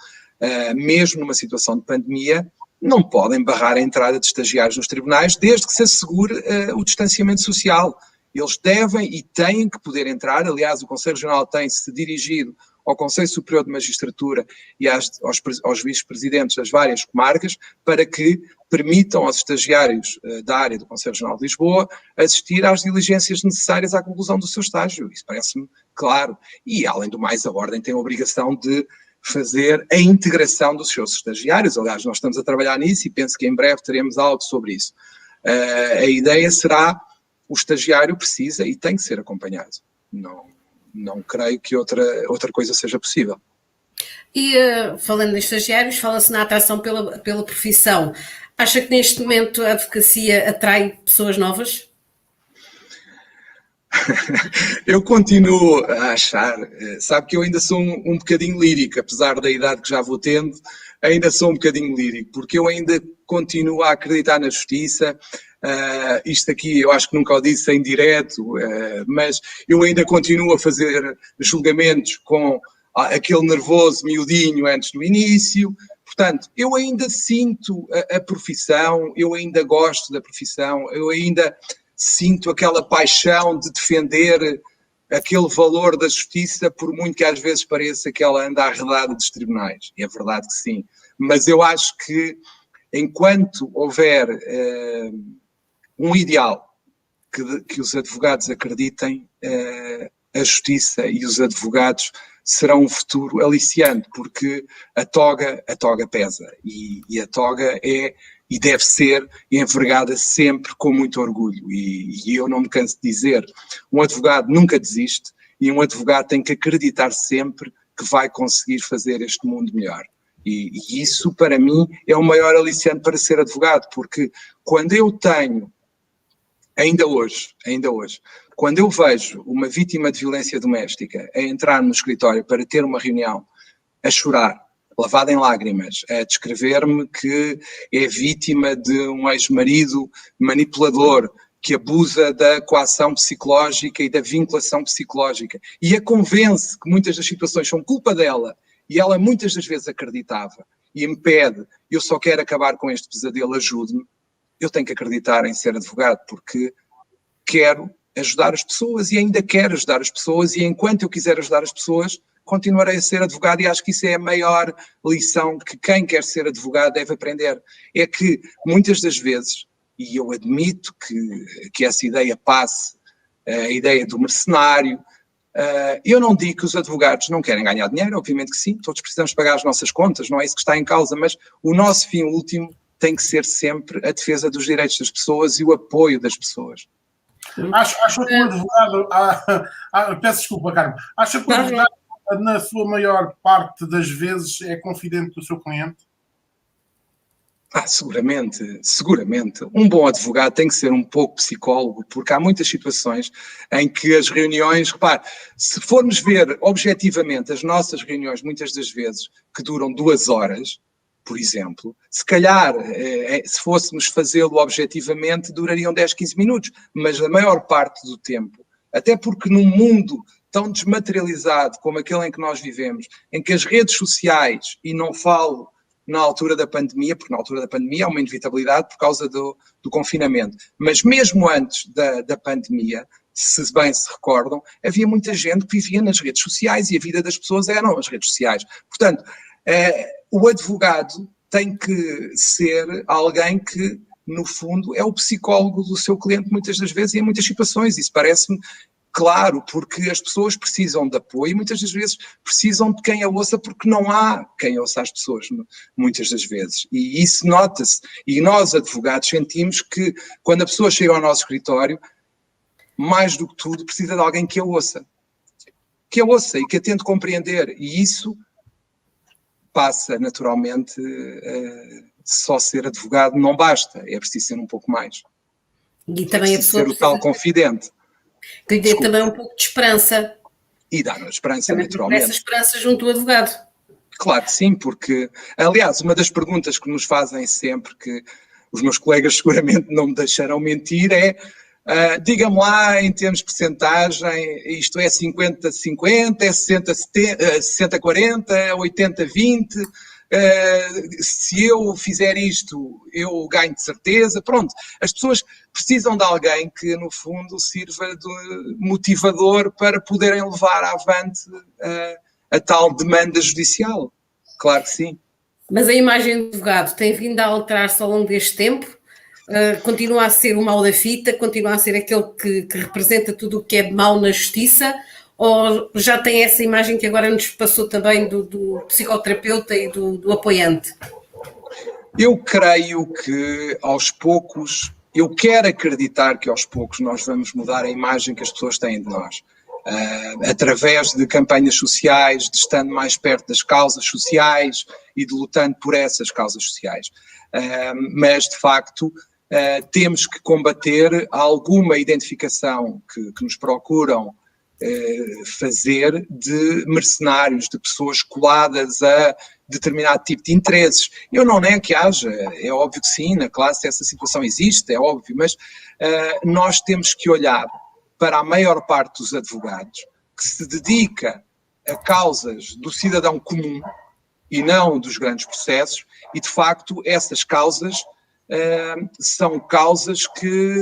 Speaker 2: mesmo numa situação de pandemia, não podem barrar a entrada de estagiários nos tribunais desde que se assegure o distanciamento social. Eles devem e têm que poder entrar. Aliás, o Conselho Regional tem-se dirigido ao Conselho Superior de Magistratura e aos vice-presidentes das várias comarcas para que permitam aos estagiários da área do Conselho Regional de Lisboa assistir às diligências necessárias à conclusão do seu estágio. Isso parece-me claro. E, além do mais, a Ordem tem a obrigação de fazer a integração dos seus estagiários. Aliás, nós estamos a trabalhar nisso e penso que em breve teremos algo sobre isso. A ideia será: o estagiário precisa e tem que ser acompanhado. Não creio que outra coisa seja possível.
Speaker 3: E falando em estagiários, fala-se na atração pela profissão. Acha que neste momento a advocacia atrai pessoas novas?
Speaker 2: Eu continuo a achar, sabe que eu ainda sou um bocadinho lírico, apesar da idade que já vou tendo, ainda sou um bocadinho lírico, porque eu ainda continuo a acreditar na justiça. Isto aqui eu acho que nunca o disse em direto, mas eu ainda continuo a fazer julgamentos com aquele nervoso miudinho antes do início. Portanto, eu ainda sinto a profissão, eu ainda gosto da profissão, eu ainda sinto aquela paixão de defender aquele valor da justiça, por muito que às vezes pareça que ela anda arredada dos tribunais. E é verdade que sim. Mas eu acho que enquanto houver um ideal que os advogados acreditem, a justiça e os advogados serão um futuro aliciante, porque a toga pesa e a toga é e deve ser envergada sempre com muito orgulho. E eu não me canso de dizer, um advogado nunca desiste e um advogado tem que acreditar sempre que vai conseguir fazer este mundo melhor. E isso, para mim, é o maior aliciante para ser advogado, porque quando eu tenho, ainda hoje, quando eu vejo uma vítima de violência doméstica a entrar no escritório para ter uma reunião, a chorar, lavada em lágrimas, a descrever-me que é vítima de um ex-marido manipulador que abusa da coação psicológica e da vinculação psicológica e a convence que muitas das situações são culpa dela e ela muitas das vezes acreditava e me pede, eu só quero acabar com este pesadelo, ajude-me, eu tenho que acreditar em ser advogado porque quero ajudar as pessoas e ainda quero ajudar as pessoas e enquanto eu quiser ajudar as pessoas continuarei a ser advogado e acho que isso é a maior lição que quem quer ser advogado deve aprender. É que muitas das vezes, e eu admito que essa ideia passe, a ideia do mercenário, eu não digo que os advogados não querem ganhar dinheiro, obviamente que sim, todos precisamos pagar as nossas contas, não é isso que está em causa, mas o nosso fim último tem que ser sempre a defesa dos direitos das pessoas e o apoio das pessoas.
Speaker 1: Acho que o advogado... peço desculpa, Carmo. Acho que o advogado, na sua maior parte das vezes, é confidente do seu cliente? Seguramente. Um bom advogado tem que ser um pouco psicólogo, porque há muitas situações em que as reuniões, repare, se formos ver objetivamente as nossas reuniões, muitas das vezes, que duram 2 horas, por exemplo, se calhar, se fôssemos fazê-lo objetivamente, durariam 10, 15 minutos, mas a maior parte do tempo, até porque num mundo tão desmaterializado como aquele em que nós vivemos, em que as redes sociais, e não falo na altura da pandemia, porque na altura da pandemia há uma inevitabilidade por causa do confinamento, mas mesmo antes da pandemia, se bem se recordam, havia muita gente que vivia nas redes sociais e a vida das pessoas eram as redes sociais. Portanto,
Speaker 2: O advogado tem que ser alguém que, no fundo, é o psicólogo do seu cliente muitas das vezes e em muitas situações. Isso parece-me claro, porque as pessoas precisam de apoio e muitas das vezes precisam de quem a ouça, porque não há quem ouça as pessoas, muitas das vezes. E isso nota-se. E nós, advogados, sentimos que quando a pessoa chega ao nosso escritório, mais do que tudo, precisa de alguém que a ouça. Que a ouça e que a tente compreender. E isso passa, naturalmente, só ser advogado não basta. É preciso ser um pouco mais.
Speaker 3: E também a pessoa
Speaker 2: ser o tal confidente.
Speaker 3: Que dê também um pouco de esperança.
Speaker 2: E dar-nos esperança,
Speaker 3: também
Speaker 2: naturalmente.
Speaker 3: Essa esperança junto ao advogado.
Speaker 2: Claro que sim, porque, aliás, uma das perguntas que nos fazem sempre, que os meus colegas seguramente não me deixarão mentir, é diga-me lá, em termos de percentagem, isto é 50-50, é 60-40, 80-20, se eu fizer isto, eu ganho de certeza. Pronto, as pessoas precisam de alguém que, no fundo, sirva de motivador para poderem levar avante a tal demanda judicial. Claro que sim.
Speaker 3: Mas a imagem do advogado tem vindo a alterar-se ao longo deste tempo? Continua a ser o mau da fita? Continua a ser aquele que representa tudo o que é mau na justiça? Ou já tem essa imagem que agora nos passou também do psicoterapeuta e do apoiante?
Speaker 2: Eu creio que aos poucos, eu quero acreditar que aos poucos nós vamos mudar a imagem que as pessoas têm de nós. Através de campanhas sociais, de estando mais perto das causas sociais e de lutando por essas causas sociais. Mas, de facto, temos que combater alguma identificação que nos procuram fazer de mercenários, de pessoas coladas a determinado tipo de interesses. Eu não nego que haja, é óbvio que sim, na classe essa situação existe, é óbvio, mas nós temos que olhar para a maior parte dos advogados que se dedica a causas do cidadão comum e não dos grandes processos, e de facto essas causas são causas que,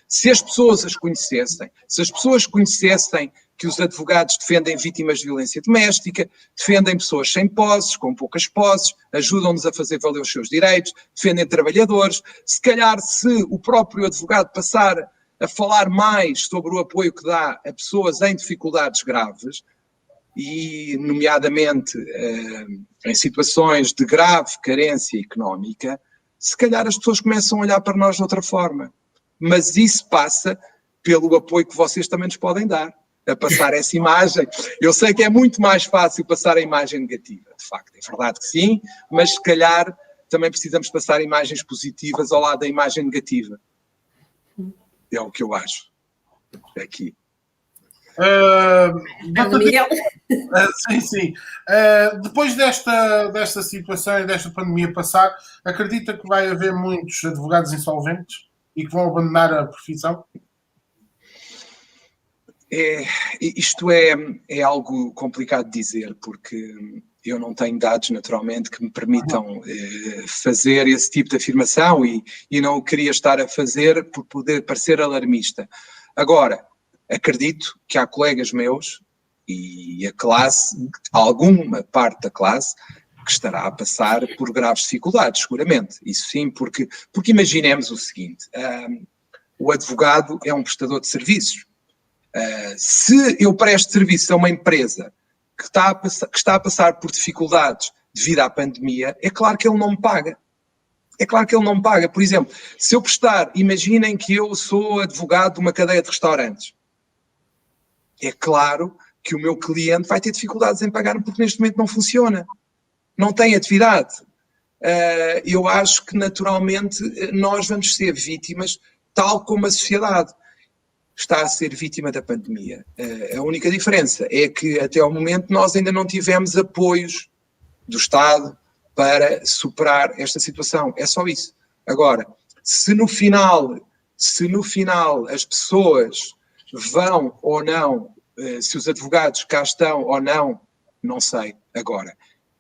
Speaker 2: se as pessoas as conhecessem, se as pessoas conhecessem que os advogados defendem vítimas de violência doméstica, defendem pessoas sem posses, com poucas posses, ajudam-nos a fazer valer os seus direitos, defendem trabalhadores, se calhar se o próprio advogado passar a falar mais sobre o apoio que dá a pessoas em dificuldades graves, e nomeadamente em situações de grave carência económica, se calhar as pessoas começam a olhar para nós de outra forma. Mas isso passa pelo apoio que vocês também nos podem dar, a passar essa imagem. Eu sei que é muito mais fácil passar a imagem negativa, de facto, é verdade que sim, mas se calhar também precisamos passar imagens positivas ao lado da imagem negativa. É o que eu acho. Aqui.
Speaker 1: Sim. Depois desta situação e desta pandemia passar, acredita que vai haver muitos advogados insolventes e que vão abandonar a profissão?
Speaker 2: Isto é algo complicado de dizer, porque eu não tenho dados, naturalmente, que me permitam fazer esse tipo de afirmação e não o queria estar a fazer por poder parecer alarmista. Agora, acredito que há colegas meus e a classe, alguma parte da classe, que estará a passar por graves dificuldades, seguramente. Isso sim, porque imaginemos o seguinte, o advogado é um prestador de serviços. Se eu presto serviço a uma empresa que está a passar por dificuldades devido à pandemia, é claro que ele não me paga. É claro que ele não me paga. Por exemplo, se eu prestar, imaginem que eu sou advogado de uma cadeia de restaurantes. É claro que o meu cliente vai ter dificuldades em pagar porque neste momento não funciona. Não tem atividade. Eu acho que naturalmente nós vamos ser vítimas, tal como a sociedade está a ser vítima da pandemia. A única diferença é que até ao momento nós ainda não tivemos apoios do Estado para superar esta situação. É só isso. Agora, se no final as pessoas vão ou não, se os advogados cá estão ou não, não sei. Agora,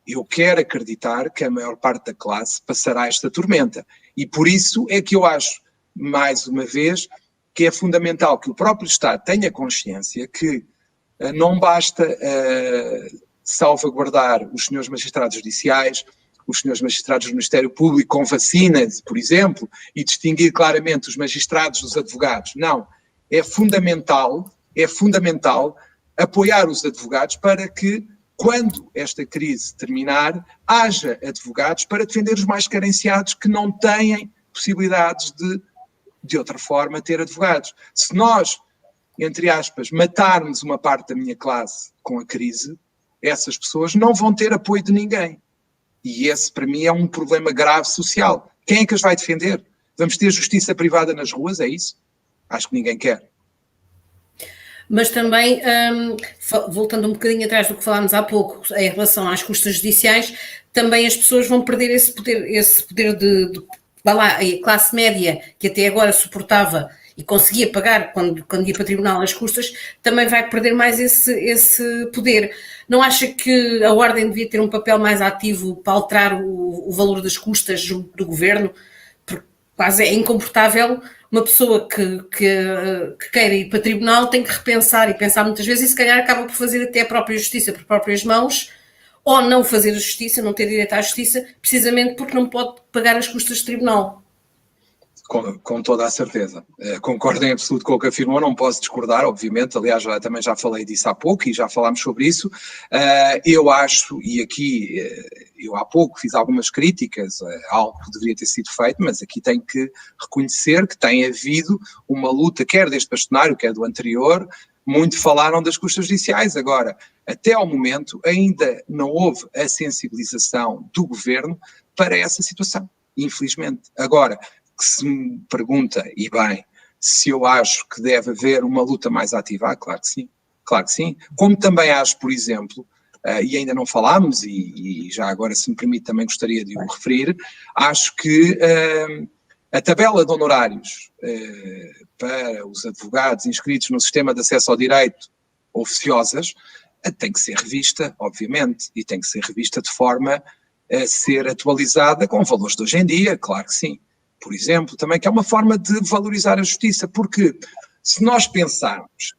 Speaker 2: eu quero acreditar que a maior parte da classe passará esta tormenta. E por isso é que eu acho, mais uma vez, que é fundamental que o próprio Estado tenha consciência que não basta salvaguardar os senhores magistrados judiciais, os senhores magistrados do Ministério Público com vacinas, por exemplo, e distinguir claramente os magistrados dos advogados. Não, é fundamental apoiar os advogados para que, quando esta crise terminar, haja advogados para defender os mais carenciados que não têm possibilidades de outra forma, ter advogados. Se nós, entre aspas, matarmos uma parte da minha classe com a crise, essas pessoas não vão ter apoio de ninguém. E esse, para mim, é um problema grave social. Quem é que as vai defender? Vamos ter justiça privada nas ruas, é isso? Acho que ninguém quer.
Speaker 3: Mas também, voltando um bocadinho atrás do que falámos há pouco, em relação às custas judiciais, também as pessoas vão perder esse poder vá lá, a classe média, que até agora suportava e conseguia pagar quando ia para o tribunal as custas, também vai perder mais esse poder. Não acha que a Ordem devia ter um papel mais ativo para alterar o valor das custas do governo? Porque quase é incomportável uma pessoa que queira ir para o tribunal tem que repensar e pensar muitas vezes e se calhar acaba por fazer até a própria justiça por próprias mãos, ou não fazer a justiça, não ter direito à justiça, precisamente porque não pode pagar as custas do tribunal.
Speaker 2: Com toda a certeza. Concordo em absoluto com o que afirmou, não posso discordar, obviamente, aliás, também já falei disso há pouco e já falámos sobre isso. Eu acho, e aqui eu há pouco fiz algumas críticas a algo que deveria ter sido feito, mas aqui tenho que reconhecer que tem havido uma luta, quer deste bastonário, quer do anterior. Muito falaram das custas judiciais. Agora, até ao momento, ainda não houve a sensibilização do governo para essa situação, infelizmente. Agora, que se me pergunta, e bem, se eu acho que deve haver uma luta mais ativa, claro que sim. Como também acho, por exemplo, e ainda não falámos, e já agora, se me permite, também gostaria de o referir, acho que a tabela de honorários para os advogados inscritos no sistema de acesso ao direito oficiosas tem que ser revista, obviamente, e tem que ser revista de forma a ser atualizada com valores de hoje em dia, claro que sim. Por exemplo, também que é uma forma de valorizar a justiça, porque se nós pensarmos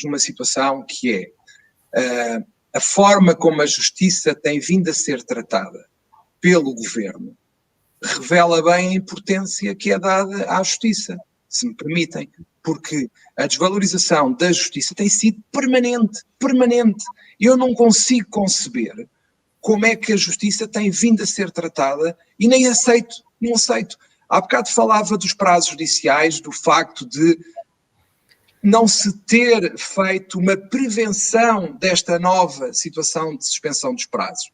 Speaker 2: numa situação que é a forma como a justiça tem vindo a ser tratada pelo governo, revela bem a importância que é dada à justiça, se me permitem, porque a desvalorização da justiça tem sido permanente. Eu não consigo conceber como é que a justiça tem vindo a ser tratada e não aceito. Há bocado falava dos prazos judiciais, do facto de não se ter feito uma prevenção desta nova situação de suspensão dos prazos,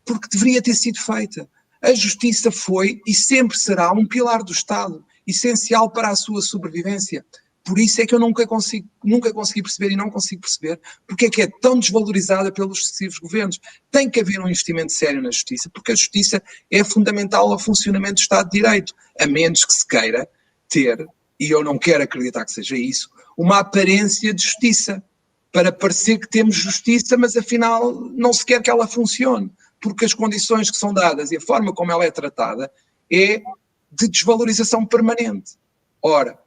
Speaker 2: porque deveria ter sido feita. A justiça foi e sempre será um pilar do Estado, essencial para a sua sobrevivência. Por isso é que eu nunca consegui perceber e não consigo perceber porque é que é tão desvalorizada pelos sucessivos governos. Tem que haver um investimento sério na justiça, porque a justiça é fundamental ao funcionamento do Estado de Direito, a menos que se queira ter, e eu não quero acreditar que seja isso, uma aparência de justiça, para parecer que temos justiça, mas afinal não se quer que ela funcione, porque as condições que são dadas e a forma como ela é tratada é de desvalorização permanente. Ora,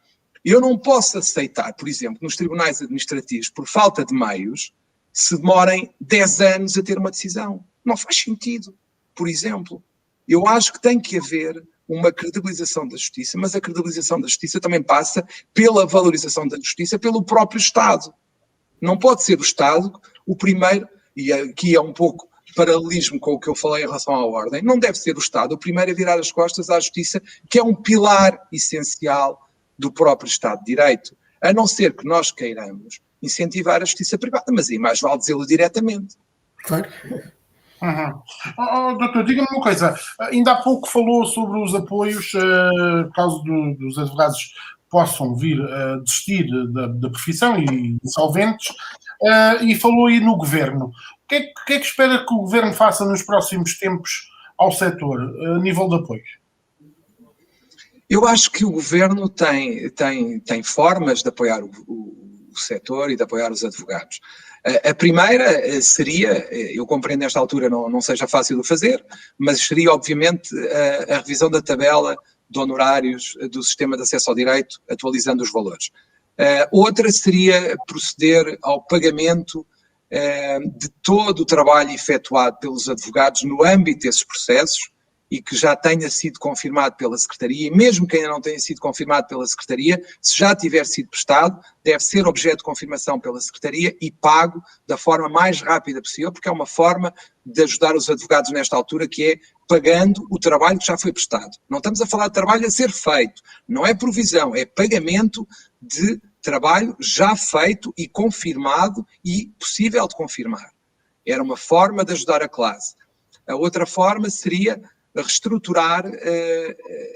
Speaker 2: eu não posso aceitar, por exemplo, nos tribunais administrativos, por falta de meios, se demorem 10 anos a ter uma decisão. Não faz sentido. Por exemplo, eu acho que tem que haver uma credibilização da justiça, mas a credibilização da justiça também passa pela valorização da justiça pelo próprio Estado. Não pode ser o Estado o primeiro, e aqui é um pouco paralelismo com o que eu falei em relação à ordem, não deve ser o Estado o primeiro a virar as costas à justiça, que é um pilar essencial do próprio Estado de Direito, a não ser que nós queiramos incentivar a justiça privada, mas aí mais vale dizê-lo diretamente.
Speaker 3: Claro.
Speaker 1: Doutor, diga-me uma coisa, ainda há pouco falou sobre os apoios, por causa dos advogados possam vir a desistir da profissão e insolventes, e falou aí no governo. O que é que espera que o governo faça nos próximos tempos ao setor, a nível de apoio?
Speaker 2: Eu acho que o governo tem formas de apoiar o setor e de apoiar os advogados. A primeira seria, eu compreendo nesta altura não seja fácil de fazer, mas seria obviamente a revisão da tabela de honorários do sistema de acesso ao direito, atualizando os valores. Outra seria proceder ao pagamento de todo o trabalho efetuado pelos advogados no âmbito desses processos e que já tenha sido confirmado pela Secretaria, e mesmo que ainda não tenha sido confirmado pela Secretaria, se já tiver sido prestado, deve ser objeto de confirmação pela Secretaria e pago da forma mais rápida possível, porque é uma forma de ajudar os advogados nesta altura, que é pagando o trabalho que já foi prestado. Não estamos a falar de trabalho a ser feito, não é provisão, é pagamento de trabalho já feito e confirmado e possível de confirmar. Era uma forma de ajudar a classe. A outra forma seria reestruturar,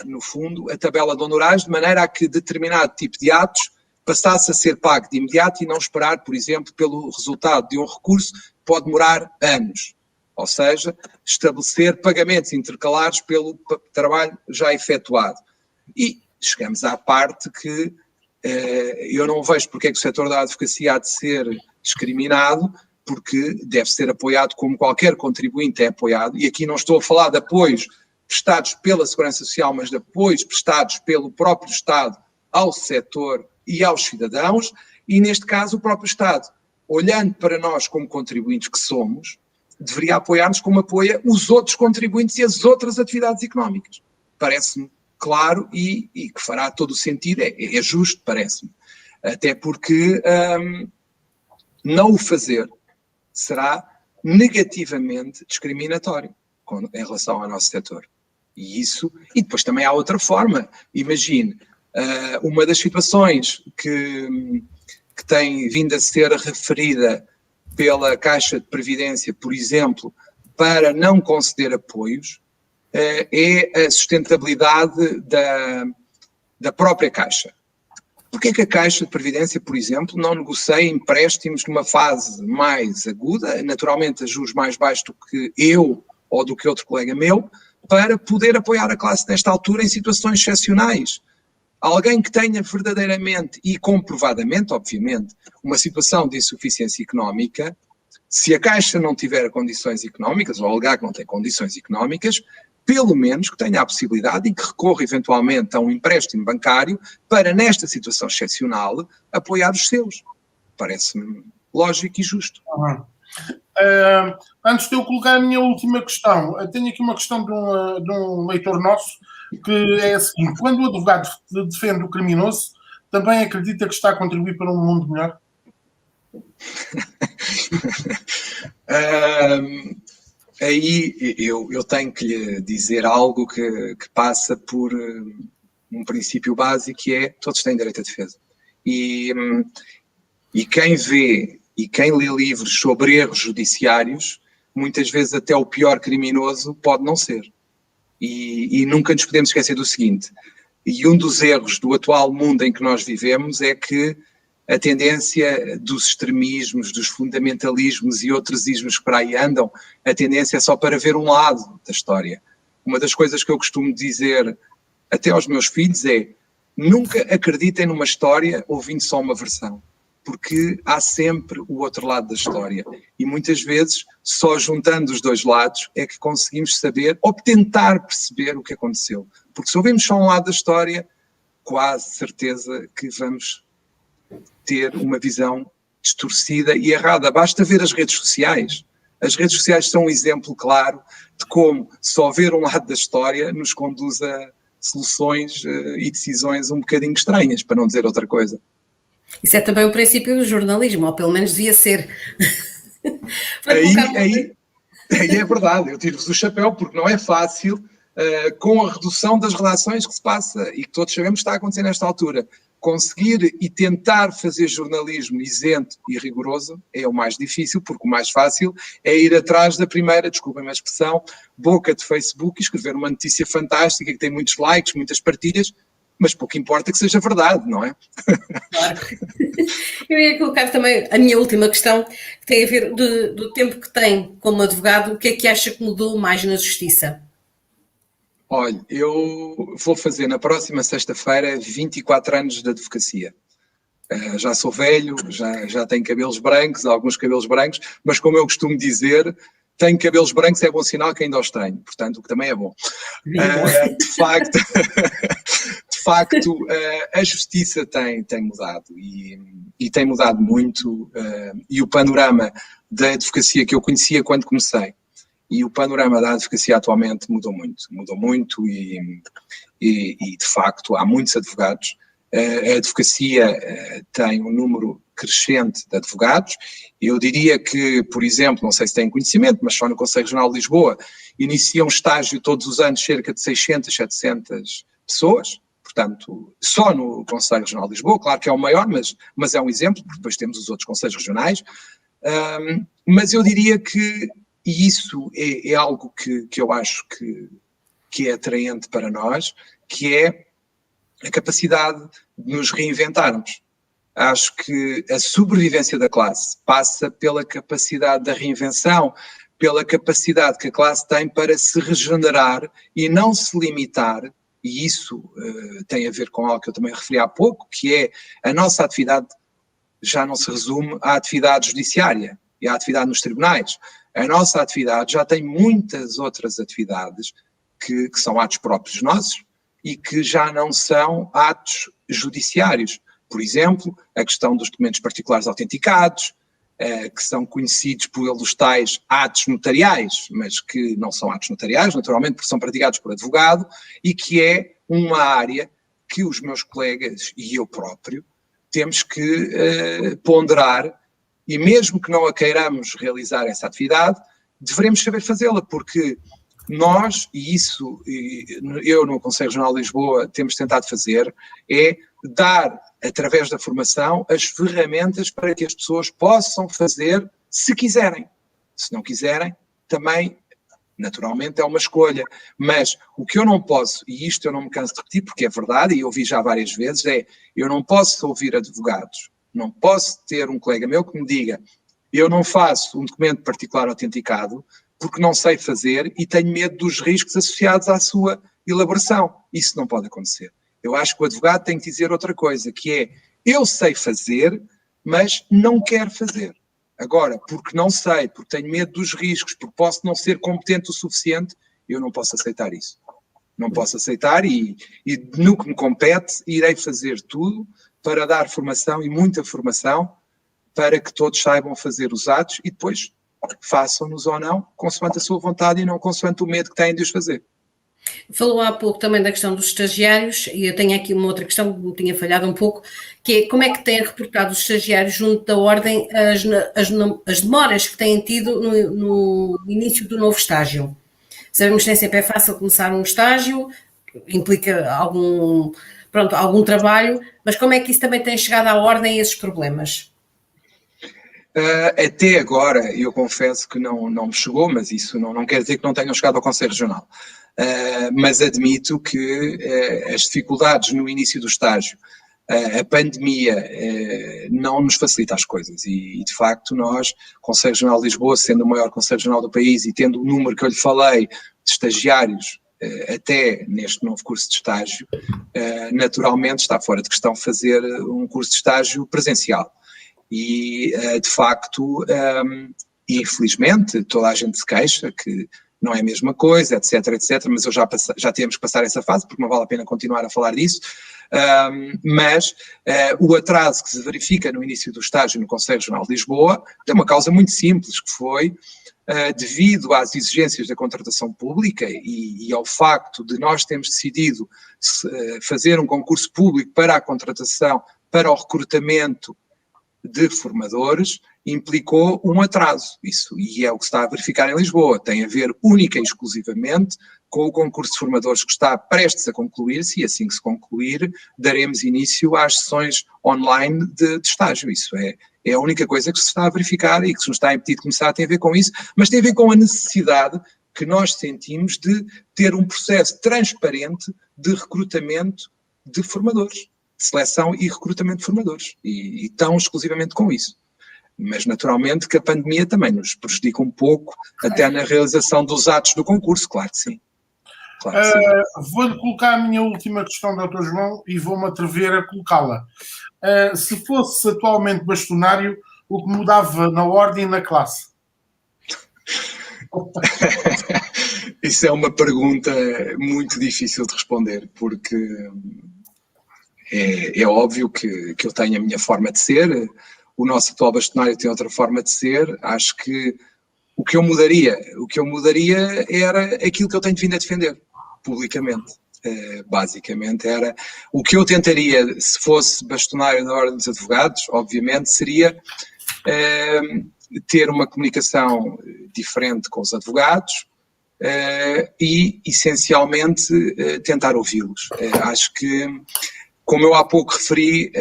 Speaker 2: no fundo, a tabela de honorários de maneira a que determinado tipo de atos passasse a ser pago de imediato e não esperar, por exemplo, pelo resultado de um recurso que pode demorar anos. Ou seja, estabelecer pagamentos intercalares pelo trabalho já efetuado. E chegamos à parte que eu não vejo porque é que o setor da advocacia há de ser discriminado, porque deve ser apoiado como qualquer contribuinte é apoiado, e aqui não estou a falar de apoios prestados pela Segurança Social, mas de apoios prestados pelo próprio Estado ao setor e aos cidadãos, e neste caso o próprio Estado, olhando para nós como contribuintes que somos, deveria apoiar-nos como apoia os outros contribuintes e as outras atividades económicas. Parece-me claro e que fará todo o sentido, é justo, parece-me. Até porque não o fazer será negativamente discriminatório em relação ao nosso setor. E depois também há outra forma. Imagine, uma das situações que tem vindo a ser referida pela Caixa de Previdência, por exemplo, para não conceder apoios, é a sustentabilidade da própria Caixa. Porquê que a Caixa de Previdência, por exemplo, não negocia empréstimos numa fase mais aguda, naturalmente a juros mais baixos do que eu ou do que outro colega meu, para poder apoiar a classe nesta altura em situações excepcionais? Alguém que tenha verdadeiramente e comprovadamente, obviamente, uma situação de insuficiência económica, se a Caixa não tiver condições económicas, ou alegar que não tem condições económicas, pelo menos que tenha a possibilidade e que recorra eventualmente a um empréstimo bancário para, nesta situação excepcional, apoiar os seus. Parece-me lógico e justo.
Speaker 1: Antes de eu colocar a minha última questão, eu tenho aqui uma questão de um leitor nosso, que é a seguinte: quando o advogado defende o criminoso, também acredita que está a contribuir para um mundo melhor?
Speaker 2: Aí eu tenho que lhe dizer algo que passa por um princípio básico, que é: todos têm direito à defesa. E quem vê e quem lê livros sobre erros judiciários, muitas vezes até o pior criminoso pode não ser. E nunca nos podemos esquecer do seguinte: e um dos erros do atual mundo em que nós vivemos é que a tendência dos extremismos, dos fundamentalismos e outros ismos que para aí andam, a tendência é só para ver um lado da história. Uma das coisas que eu costumo dizer até aos meus filhos é: nunca acreditem numa história ouvindo só uma versão, porque há sempre o outro lado da história. E muitas vezes, só juntando os dois lados, é que conseguimos saber ou tentar perceber o que aconteceu. Porque se ouvimos só um lado da história, quase certeza que vamos ter uma visão distorcida e errada. Basta ver as redes sociais. As redes sociais são um exemplo claro de como só ver um lado da história nos conduz a soluções e decisões um bocadinho estranhas, para não dizer outra coisa.
Speaker 3: Isso é também o princípio do jornalismo, ou pelo menos devia ser.
Speaker 2: Aí é verdade, eu tiro-vos o chapéu, porque não é fácil, com a redução das relações que se passa e que todos sabemos que está a acontecer nesta altura, conseguir e tentar fazer jornalismo isento e rigoroso é o mais difícil, porque o mais fácil é ir atrás da primeira, desculpem a expressão, boca de Facebook e escrever uma notícia fantástica que tem muitos likes, muitas partilhas, mas pouco importa que seja verdade, não é?
Speaker 3: Claro. Eu ia colocar também a minha última questão, que tem a ver do tempo que tem como advogado. O que é que acha que mudou mais na justiça?
Speaker 2: Olha, eu vou fazer na próxima sexta-feira 24 anos de advocacia. Já sou velho, já tenho cabelos brancos, alguns cabelos brancos, mas como eu costumo dizer, tenho cabelos brancos é bom sinal que ainda os tenho, portanto, o que também é bom. De facto, a justiça tem mudado e tem mudado muito, e o panorama da advocacia que eu conhecia quando comecei e o panorama da advocacia atualmente mudou muito e de facto há muitos advogados. A advocacia tem um número crescente de advogados. Eu diria que, por exemplo, não sei se têm conhecimento, mas só no Conselho Regional de Lisboa inicia um estágio todos os anos cerca de 600, 700 pessoas. Portanto, só no Conselho Regional de Lisboa, claro que é o maior, mas é um exemplo, porque depois temos os outros conselhos regionais. Mas eu diria que, e isso é algo que eu acho que é atraente para nós, que é a capacidade de nos reinventarmos. Acho que a sobrevivência da classe passa pela capacidade da reinvenção, pela capacidade que a classe tem para se regenerar e não se limitar, e isso tem a ver com algo que eu também referi há pouco, que é a nossa atividade já não se resume à atividade judiciária e à atividade nos tribunais. A nossa atividade já tem muitas outras atividades que são atos próprios nossos e que já não são atos judiciários. Por exemplo, a questão dos documentos particulares autenticados, que são conhecidos pelos tais atos notariais, mas que não são atos notariais, naturalmente, porque são praticados por advogado, e que é uma área que os meus colegas e eu próprio temos que ponderar, e mesmo que não a queiramos realizar essa atividade, devemos saber fazê-la, porque nós, e isso eu no Conselho Regional de Lisboa temos tentado fazer, é dar, através da formação, as ferramentas para que as pessoas possam fazer se quiserem. Se não quiserem, também, naturalmente, é uma escolha. Mas o que eu não posso, e isto eu não me canso de repetir, porque é verdade, e eu ouvi já várias vezes, eu não posso ouvir advogados, não posso ter um colega meu que me diga eu não faço um documento particular autenticado porque não sei fazer e tenho medo dos riscos associados à sua elaboração. Isso não pode acontecer. Eu acho que o advogado tem que dizer outra coisa, que é, eu sei fazer, mas não quero fazer. Agora, porque não sei, porque tenho medo dos riscos, porque posso não ser competente o suficiente, eu não posso aceitar isso. Não posso aceitar e no que me compete, irei fazer tudo para dar formação e muita formação para que todos saibam fazer os atos e depois façam-nos ou não, consoante a sua vontade e não consoante o medo que têm de os fazer.
Speaker 3: Falou há pouco também da questão dos estagiários, e eu tenho aqui uma outra questão que me tinha falhado um pouco, que é como é que têm reportado os estagiários junto da Ordem as demoras que têm tido no início do novo estágio. Sabemos que nem sempre é fácil começar um estágio, implica algum trabalho, mas como é que isso também tem chegado à Ordem a esses problemas?
Speaker 2: Até agora, eu confesso que não me chegou, mas isso não quer dizer que não tenham chegado ao Conselho Regional. Mas admito que as dificuldades no início do estágio, a pandemia não nos facilita as coisas e de facto nós, Conselho Regional de Lisboa, sendo o maior Conselho Regional do país e tendo o número que eu lhe falei de estagiários até neste novo curso de estágio, naturalmente está fora de questão fazer um curso de estágio presencial. E, de facto, infelizmente, toda a gente se queixa que não é a mesma coisa, etc, mas eu já temos que passar essa fase, porque não vale a pena continuar a falar disso, mas o atraso que se verifica no início do estágio no Conselho Regional de Lisboa tem uma causa muito simples, que foi devido às exigências da contratação pública e ao facto de nós termos decidido fazer um concurso público para a contratação, para o recrutamento de formadores, implicou um atraso. Isso, e é o que se está a verificar em Lisboa, tem a ver única e exclusivamente com o concurso de formadores que está prestes a concluir-se, e assim que se concluir, daremos início às sessões online de estágio. Isso é a única coisa que se está a verificar e que se nos está a impedir de começar, tem a ver com isso, mas tem a ver com a necessidade que nós sentimos de ter um processo transparente de recrutamento de formadores. Seleção e recrutamento de formadores, e tão exclusivamente com isso. Mas naturalmente que a pandemia também nos prejudica um pouco, até na realização dos atos do concurso, claro que sim. Claro que sim.
Speaker 1: Vou-lhe colocar a minha última questão, Dr. João, e vou-me atrever a colocá-la. Se fosse atualmente bastonário, o que mudava na ordem e na classe?
Speaker 2: Isso é uma pergunta muito difícil de responder, porque É óbvio que eu tenho a minha forma de ser, o nosso atual bastonário tem outra forma de ser. Acho que o que eu mudaria era aquilo que eu tenho vindo a defender publicamente. Basicamente era o que eu tentaria, se fosse bastonário da Ordem dos Advogados, obviamente, seria ter uma comunicação diferente com os advogados e, essencialmente, tentar ouvi-los. Acho que, como eu há pouco referi,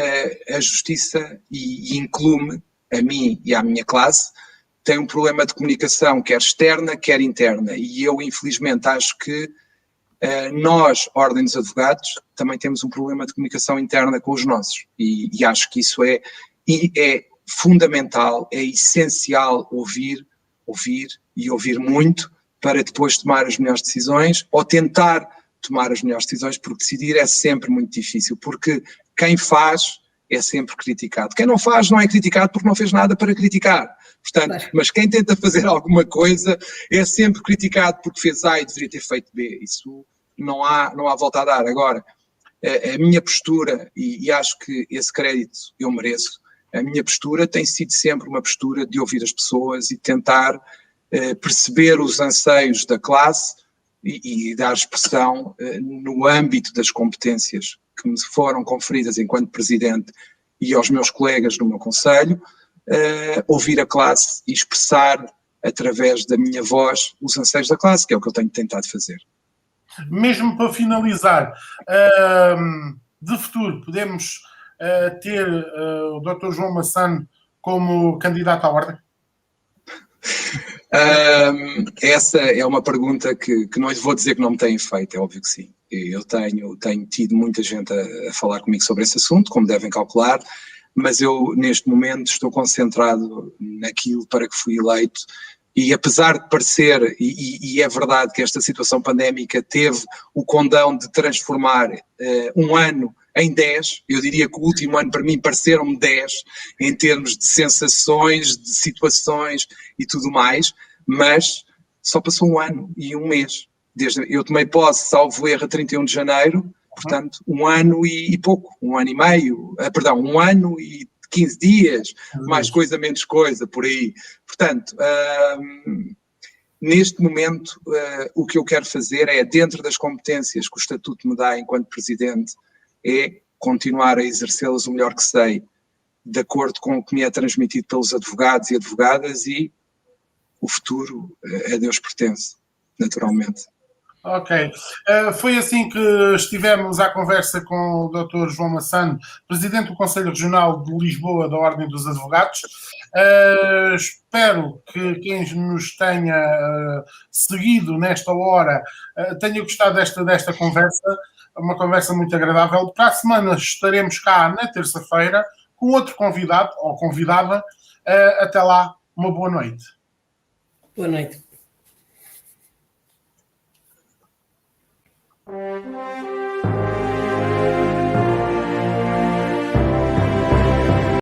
Speaker 2: a justiça, e inclui-me, a mim e à minha classe, tem um problema de comunicação, quer externa, quer interna. E eu, infelizmente, acho que nós, Ordem dos Advogados, também temos um problema de comunicação interna com os nossos. E acho que isso é fundamental, é essencial ouvir e ouvir muito para depois tomar as melhores decisões ou tentar tomar as melhores decisões, porque decidir é sempre muito difícil, porque quem faz é sempre criticado. Quem não faz não é criticado porque não fez nada para criticar. Portanto, mas quem tenta fazer alguma coisa é sempre criticado porque fez A e deveria ter feito B. Isso não há volta a dar. Agora, a minha postura, e acho que esse crédito eu mereço, a minha postura tem sido sempre uma postura de ouvir as pessoas e tentar perceber os anseios da classe e dar expressão no âmbito das competências que me foram conferidas enquanto presidente e aos meus colegas no meu conselho, ouvir a classe e expressar através da minha voz os anseios da classe, que é o que eu tenho tentado fazer.
Speaker 1: Mesmo para finalizar, de futuro podemos ter o Dr. João Massano como candidato à Ordem?
Speaker 2: Essa é uma pergunta que não vou dizer que não me têm feito, é óbvio que sim. Eu tenho tido muita gente a falar comigo sobre esse assunto, como devem calcular, mas eu neste momento estou concentrado naquilo para que fui eleito. E apesar de parecer, e é verdade que esta situação pandémica teve o condão de transformar um ano em 10, eu diria que o último ano para mim pareceram-me 10, em termos de sensações, de situações e tudo mais, mas só passou um ano e um mês. Eu tomei posse, salvo erro, a 31 de janeiro, portanto, um ano e pouco, um ano e meio, um ano e 15 dias, mais coisa, menos coisa, por aí. Portanto, neste momento, o que eu quero fazer é, dentro das competências que o Estatuto me dá enquanto Presidente, é continuar a exercê-las o melhor que sei, de acordo com o que me é transmitido pelos advogados e advogadas, e o futuro a Deus pertence, naturalmente.
Speaker 1: Ok. Foi assim que estivemos à conversa com o Dr. João Massano, Presidente do Conselho Regional de Lisboa da Ordem dos Advogados. Espero que quem nos tenha seguido nesta hora tenha gostado desta conversa, uma conversa muito agradável. Para a semana estaremos cá na terça-feira com outro convidado ou convidada. Até lá, uma boa noite.
Speaker 3: Boa noite.